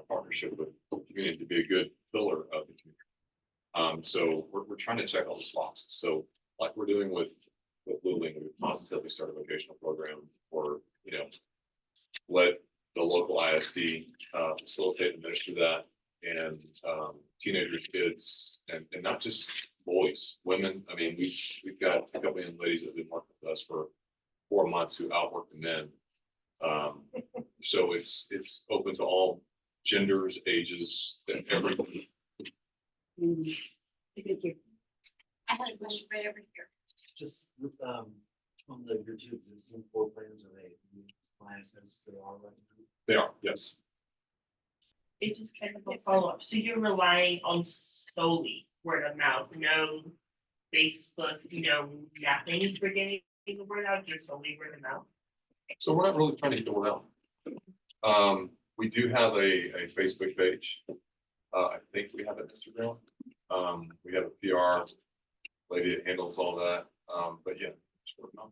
partnership with the community to be a good pillar of the community. So we're trying to check all those boxes. So like we're doing with Luling, we positively start a vocational program or you know let the local ISD facilitate and administer that, and teenagers, kids, and not just boys, women. I mean, we've got a couple of young ladies that have been working with us for 4 months who outwork the men. So it's open to all genders, ages, and everything. Thank you. I had a question right over here. Just with, on your two existing floor plans, are they plans as they are right now? They are, yes. It's just kind of a follow-up. So you're relying on solely word of mouth, no Facebook, you know, nothing for getting the word out, just solely word of mouth? So we're not really trying to get the word out. We do have a Facebook page. I think we have an Instagram. We have a PR lady that handles all that. But yeah, just working on.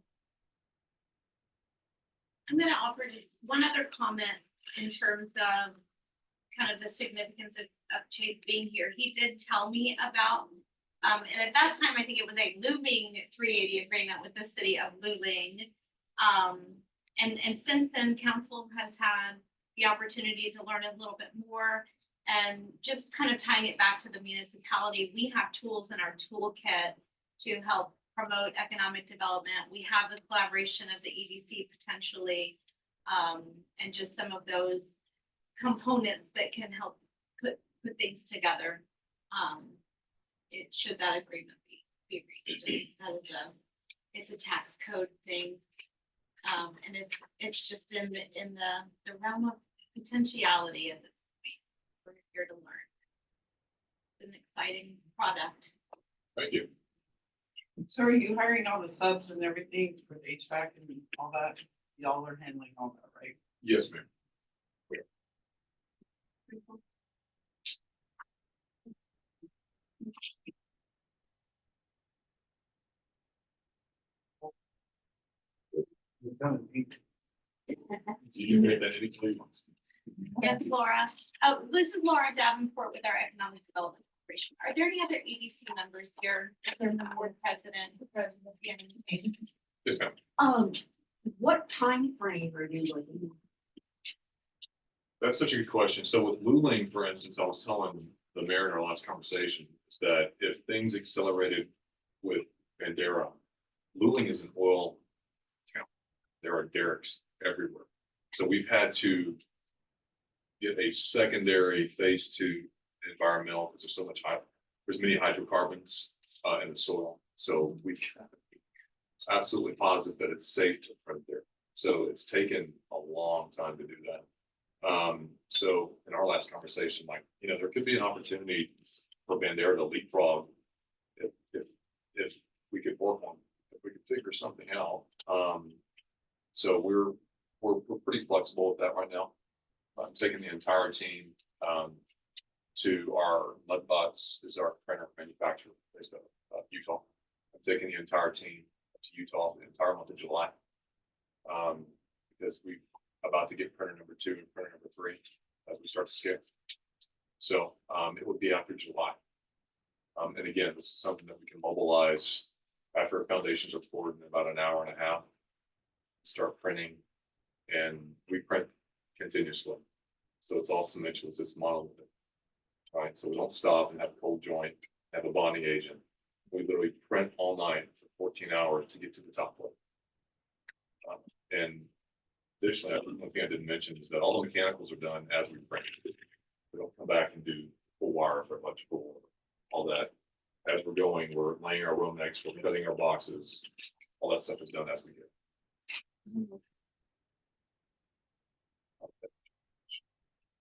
I'm gonna offer just one other comment in terms of kind of the significance of Chase being here. He did tell me about, and at that time, I think it was a looming 380 agreement with the city of Luling. And since then, council has had the opportunity to learn a little bit more, and just kind of tying it back to the municipality, we have tools in our toolkit to help promote economic development. We have the collaboration of the EDC potentially, and just some of those components that can help put things together. Should that agreement be reached. That is it's a tax code thing. And it's just in the realm of potentiality at this point. We're here to learn. It's an exciting product. Thank you. So are you hiring all the subs and everything for the HVAC and all that? Y'all are handling all that, right? Yes, ma'am. You can get that anytime you want. Yes, Laura. Oh, this is Laura Davenport with our Economic Development Corporation. Are there any other EDC members here? Is there the board president? Yes, ma'am. What time frame are you looking? That's such a good question. So with Luling, for instance, I was telling the mayor in our last conversation is that if things accelerated with Bandera, Luling is an oil town. There are derricks everywhere. So we've had to get a secondary phase 2 environmental because there's so much there's many hydrocarbons in the soil. So we can absolutely positive that it's safe to print there. So it's taken a long time to do that. So in our last conversation, like, you know, there could be an opportunity for Bandera to leapfrog if we could work on, if we could figure something out. So we're pretty flexible with that right now. I'm taking the entire team to our Mudbots is our printer manufacturer based out of Utah. I'm taking the entire team to Utah for the entire month of July because we're about to get printer number 2 and printer number 3 as we start to scale. So it would be after July. And again, this is something that we can mobilize after foundations are poured in about an hour and a half. Start printing, and we print continuously. So it's all cementulous, it's monolithic. All right, so we don't stop and have a cold joint, have a bonding agent. We literally print all night for 14 hours to get to the top plate. And additionally, one thing I didn't mention is that all the mechanicals are done as we print. We don't come back and do full wire for electrical, all that. As we're going, we're laying our Romex, we're cutting our boxes. All that stuff is done as we go.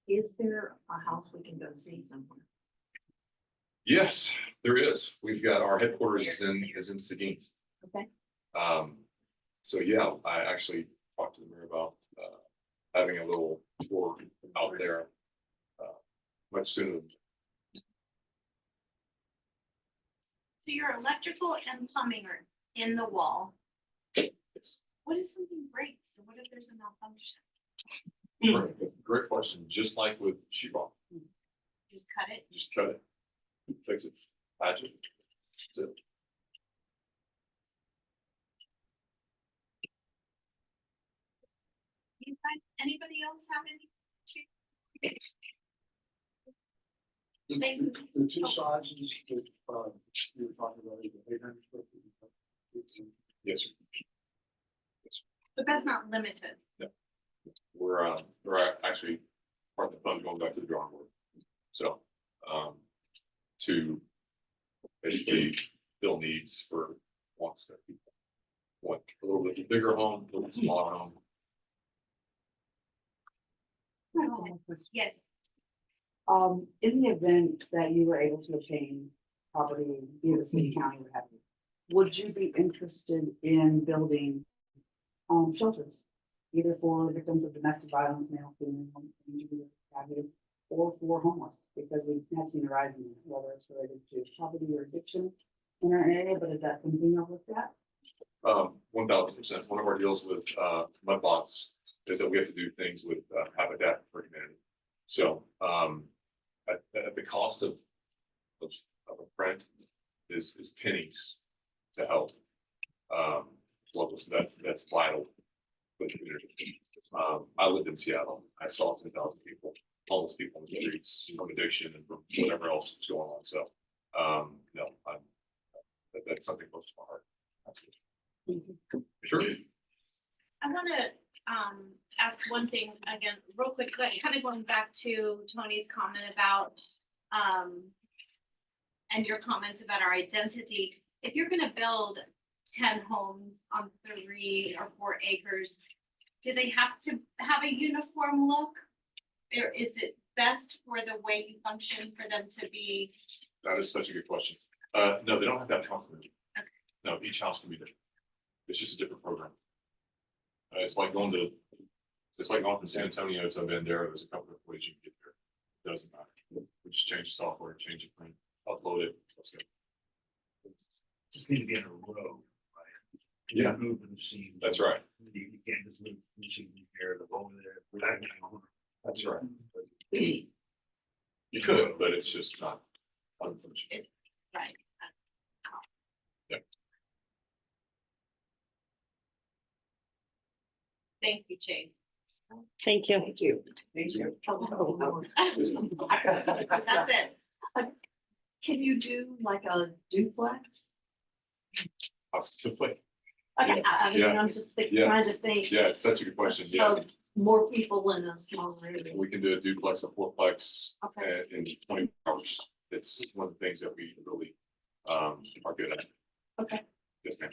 Is there a house we can go see somewhere? Yes, there is. We've got our headquarters is in Seguin. Okay. So yeah, I actually talked to the mayor about, having a little tour out there, much sooner. So your electrical and plumbing are in the wall. What if something breaks? Or what if there's a malfunction? Great question. Just like with sheetrock, Just cut it? just cut it, fix it, patch it. That's it. Anybody else have any? Thank you. The two sizes that, you were talking about, is the 800 square feet. Yes, sir. But that's not limited. We're actually part of the fund going back to the drawing board. So, to basically fill needs for wants that people want a little bit bigger home, a little bit smaller home. Yes. In the event that you were able to obtain property via the city, county, what have you, would you be interested in building, shelters? Either for victims of domestic violence, male, female, injury, what have you, or for homeless? Because we have seen a rise in it, whether it's related to poverty or addiction in our area, but is that something you'll look at? 1000%. One of our deals with Mudbots is that we have to do things with Habitat for Humanity. So at the cost of a friend is pennies to help locals. So that's vital for the community. I lived in Seattle. I saw 10,000 people, homeless people in the streets from addiction and from whatever else was going on. So no, that's something close to my heart. Absolutely. Sure. I want to ask one thing again, real quick, like kind of going back to Tony's comment about and your comments about our identity. If you're going to build 10 homes on 3 or 4 acres, do they have to have a uniform look? Or is it best for the way you function for them to be? That is such a good question. No, they don't have to have continuity. Okay. No, each house can be different. It's just a different program. It's like going from San Antonio to Bandera. There's a couple of ways you can get there. It doesn't matter. We just change the software, change the print, upload it. Let's go. Just need to be in a row, right? Yeah. Move the machine. That's right. You can't just move the machine here, the over there, back down. That's right. You could, but it's just not. Unfortunate. Right. Yep. Thank you, Chase. Thank you. Thank you. Thank you. That's it. Can you do like a duplex? Possibly. Okay, I mean, Yeah. I'm just thinking, Yeah. trying to think. Yeah, it's such a good question. Yeah. Of more people in a small area. We can do a duplex, a fourplex Okay. in 20 hours. It's one of the things that we really are good at. Okay. Yes, ma'am.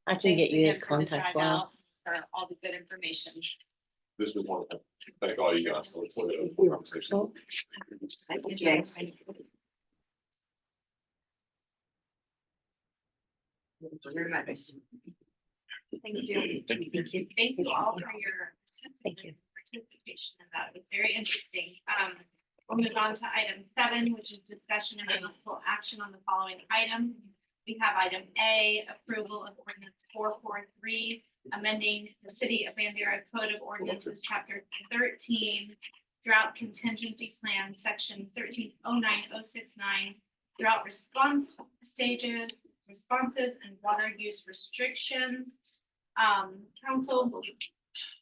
I can get you his Thanks again for the contact. drive Well, out, for all the good information. This was one. Thank all you guys. So let's look at the conversation. Thank you, James. Thank you. Thank you. Thank you all for your Thank you. participation in that. It was very interesting. We'll move on to item 7, which is discussion and possible action on the following item. We have item A, approval of ordinance 443, amending the City of Bandera Code of Ordinances, Chapter 13, Drought Contingency Plan, Section 1309069, drought response stages, responses, and water use restrictions. Council,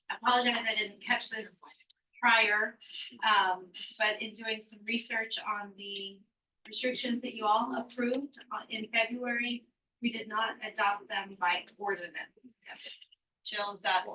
I apologize, I didn't catch this prior, but in doing some research on the restrictions that you all approved in February, we did not adopt them by ordinance. Jill, is that?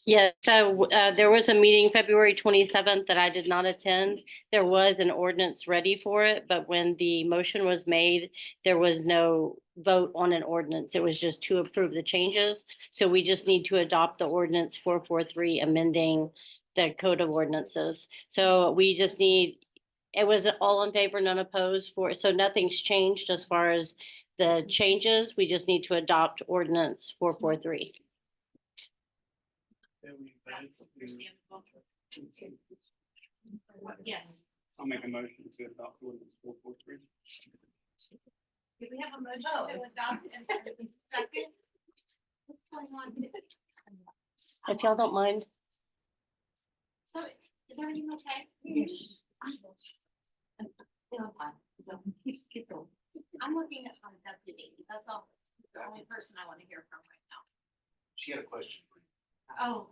yeah, so there was a meeting February 27th that I did not attend. There was an ordinance ready for it, but when the motion was made, there was no vote on an ordinance. It was just to approve the changes. So we just need to adopt the ordinance 443 amending the code of ordinances. So we just need, it was all in favor, none opposed for, so nothing's changed as far as the changes. We just need to adopt ordinance 443. Understandable. Yes. I'll make a motion to adopt ordinance 443. Do we have a motion to adopt and a second? What's going on? If y'all don't mind. So is everything okay? I'm looking at my deputy. That's all, the only person I want to hear from right now. She had a question for you. Oh.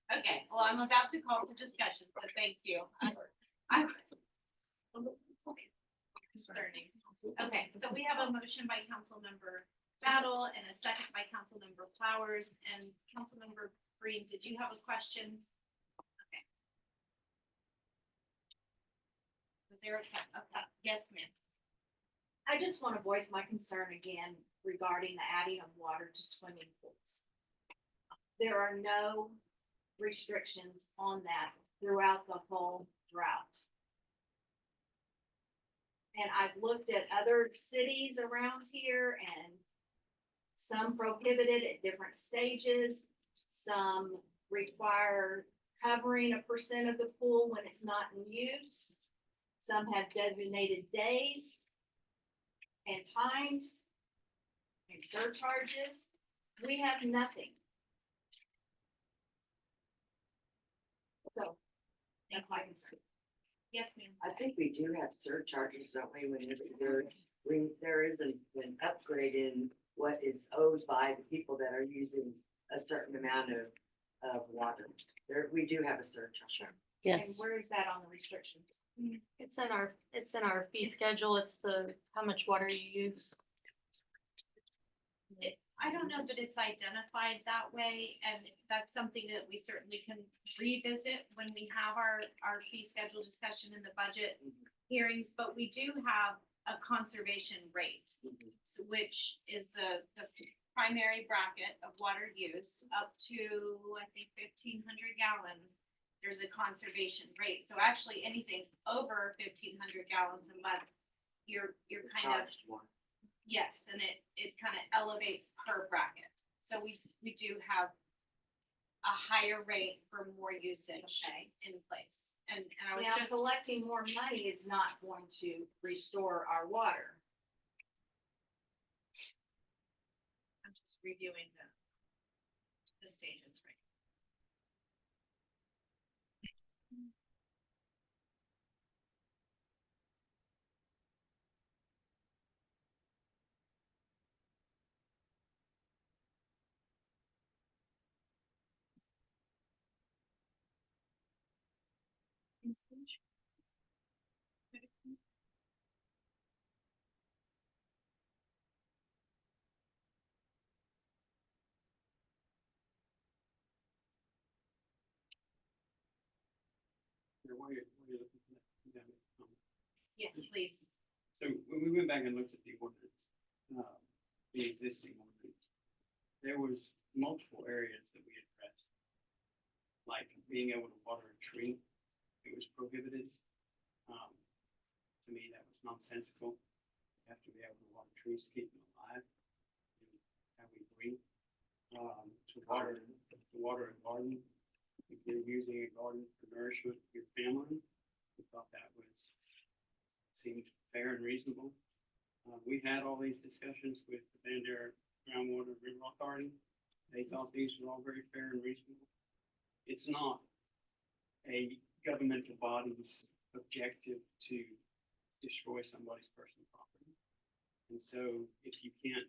Okay, well, I'm about to call for discussion, so thank you. I was. Concerning. Okay, so we have a motion by Councilmember Battle and a second by Councilmember Flowers, and Councilmember Green, did you have a question? Okay. Was there okay, yes, ma'am. I just want to voice my concern again regarding the adding of water to swimming pools. There are no restrictions on that throughout the whole drought. And I've looked at other cities around here and some prohibited at different stages. Some require covering a % of the pool when it's not in use. Some have designated days and times and surcharges. We have nothing. So that's my concern. Yes, ma'am. I think we do have surcharges, don't we, when there isn't an upgrade in what is owed by the people that are using a certain amount of water. There, we do have a surcharge. And Yes. where is that on the restrictions? It's in our fee schedule. It's how much water you use. I don't know that it's identified that way, and that's something that we certainly can revisit when we have our fee schedule discussion in the budget hearings, but we do have a conservation rate, which is the primary bracket of water use up to, I think, 1,500 gallons. There's a conservation rate. So actually anything over 1,500 gallons a month, you're kind of, yes, and it kind of elevates per bracket. So we do have a higher rate for more usage in place. And I was Now, just, collecting more money is not going to restore our water. I'm just reviewing the stages right. While you're looking for that, you got it. Yes, please. So when we went back and looked at the ordinance, the existing ordinance, there was multiple areas that we addressed. Like being able to water a tree, it was prohibited. To me, that was nonsensical. You have to be able to water trees, keep them alive. How we breathe. To water a garden, if you're using a garden for nourishment for your family, we thought that seemed fair and reasonable. We had all these discussions with the Bandera Groundwater River Authority. They thought these were all very fair and reasonable. It's not a governmental body's objective to destroy somebody's personal property. And so if you can't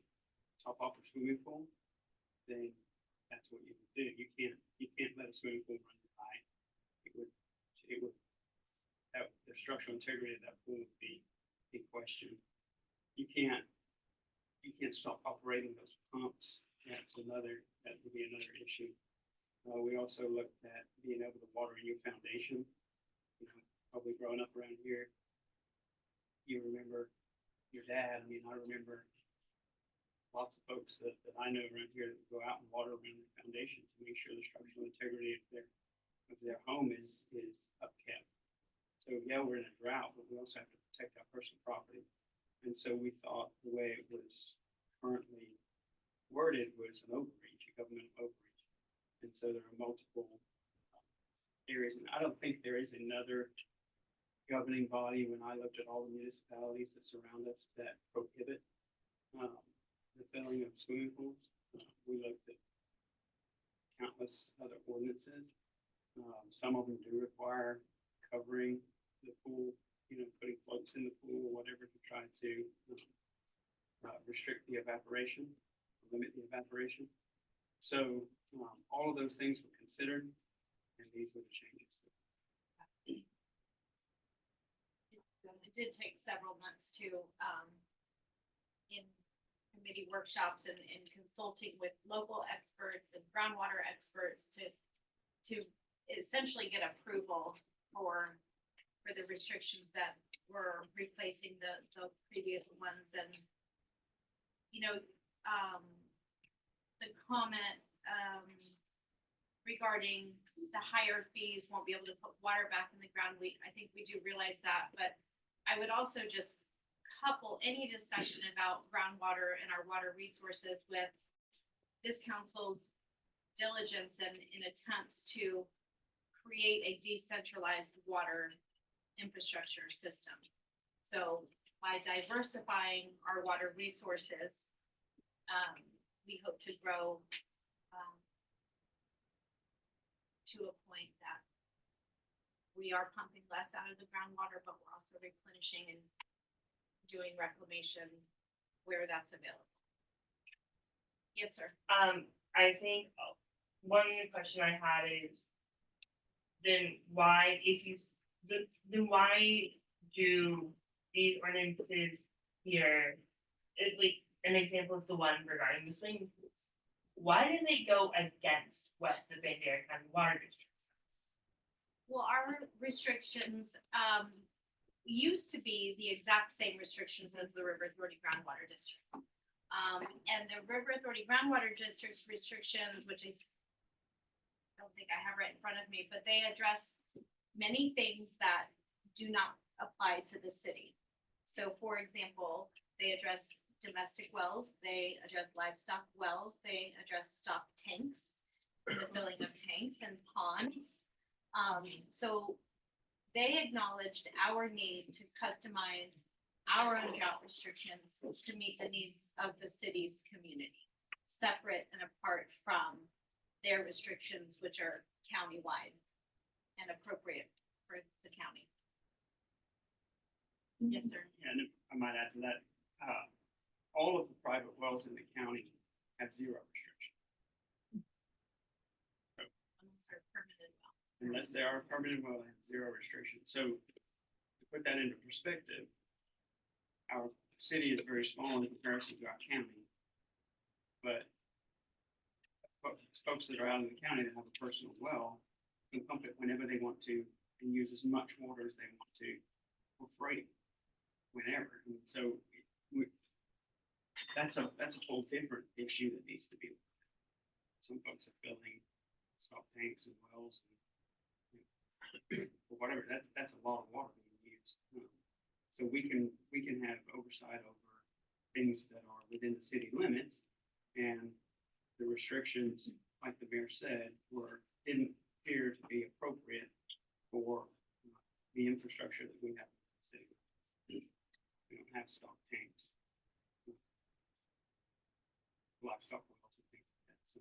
top off a swimming pool, then that's what you would do. You can't let a swimming pool run dry. The structural integrity of that pool would be in question. You can't stop operating those pumps. That would be another issue. We also looked at being able to water your foundation. You know, probably growing up around here, you remember your dad. I mean, I remember lots of folks that I know around here that go out and water around the foundation to make sure the structural integrity of their home is upkept. So yeah, we're in a drought, but we also have to protect our personal property. And so we thought the way it was currently worded was an overreach, a governmental overreach. And so there are multiple areas, and I don't think there is another governing body, when I looked at all the municipalities that surround us, that prohibit the filling of swimming pools. We looked at countless other ordinances. Some of them do require covering the pool, putting floats in the pool or whatever to try to restrict the evaporation, limit the evaporation. So all of those things were considered, and these are the changes. It did take several months to, in committee workshops and consulting with local experts and groundwater experts to essentially get approval for the restrictions that were replacing the previous ones. And, the comment, regarding the higher fees won't be able to put water back in the ground. I think we do realize that, but I would also just couple any discussion about groundwater and our water resources with this council's diligence and in attempts to create a decentralized water infrastructure system. So by diversifying our water resources, we hope to grow to a point that we are pumping less out of the groundwater, but we're also replenishing and doing reclamation where that's available. Yes, sir. I think one question I had is, then why do these ordinances here, like an example is the one regarding the swimming pools. Why do they go against what the Bandera County Water District says? Well, our restrictions used to be the exact same restrictions as the River Authority Groundwater District. And the River Authority Groundwater District's restrictions, which I don't think I have right in front of me, but they address many things that do not apply to the city. So for example, they address domestic wells, they address livestock wells, they address stock tanks, the filling of tanks and ponds. So they acknowledged our need to customize our own drought restrictions to meet the needs of the city's community, separate and apart from their restrictions, which are countywide and appropriate for the county. Yes, sir. And if I might add to that, all of the private wells in the county have zero restriction. Unless they're permitted well. Unless they are a permitted well, they have zero restriction. So to put that into perspective, our city is very small in comparison to our county. But folks that are out in the county that have a personal well can pump it whenever they want to and use as much water as they want to for free whenever. And so that's a whole different issue that needs to be looked at. Some folks are filling stock tanks and wells and or whatever. That's a lot of water being used. So we can have oversight over things that are within the city limits, and the restrictions, like the mayor said, didn't appear to be appropriate for the infrastructure that we have in the city. We don't have stock tanks, livestock wells, and things like that. So,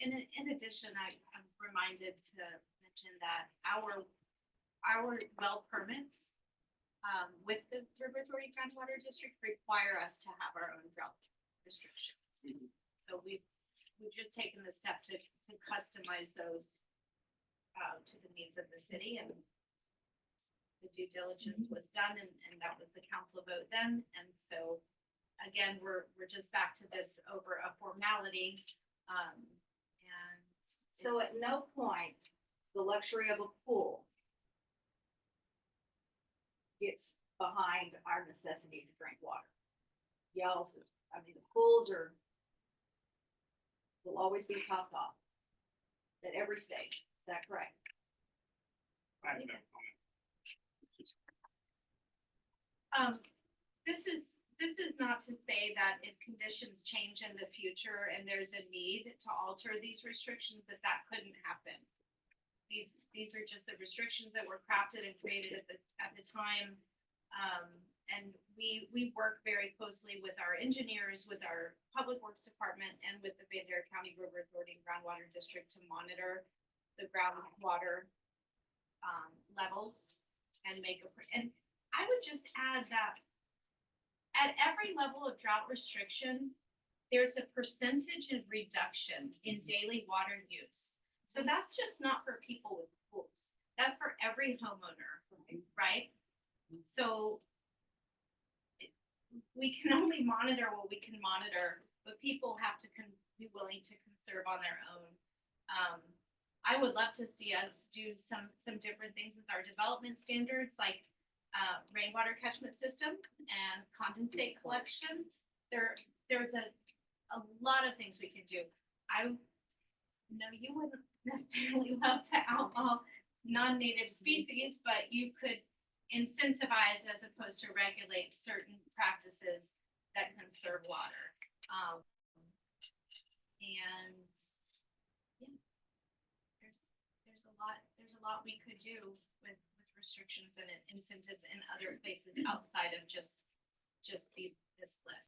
In addition, I'm reminded to mention that our well permits with the River Authority Groundwater District require us to have our own drought restrictions. So we've just taken the step to customize those to the needs of the city, and the due diligence was done, and that was the council vote then. And so again, we're just back to this over a formality. And So at no point, the luxury of a pool gets behind our necessity to drink water. y'all's, I mean, the pools will always be topped off at every stage. Is that correct? I have no comment. This is not to say that if conditions change in the future and there's a need to alter these restrictions, that couldn't happen. These are just the restrictions that were crafted and created at the time. And we work very closely with our engineers, with our public works department, and with the Bandera County River Authority and Groundwater District to monitor the groundwater levels and and I would just add that at every level of drought restriction, there's a percentage of reduction in daily water use. So that's just not for people with pools. That's for every homeowner, right? So we can only monitor what we can monitor, but people have to be willing to conserve on their own. I would love to see us do some different things with our development standards, like rainwater catchment system and condensate collection. There's a lot of things we can do. I know you wouldn't necessarily love to outlaw non-native species, but you could incentivize as opposed to regulate certain practices that conserve water. And yeah, there's a lot we could do with restrictions and incentives in other places outside of just this list.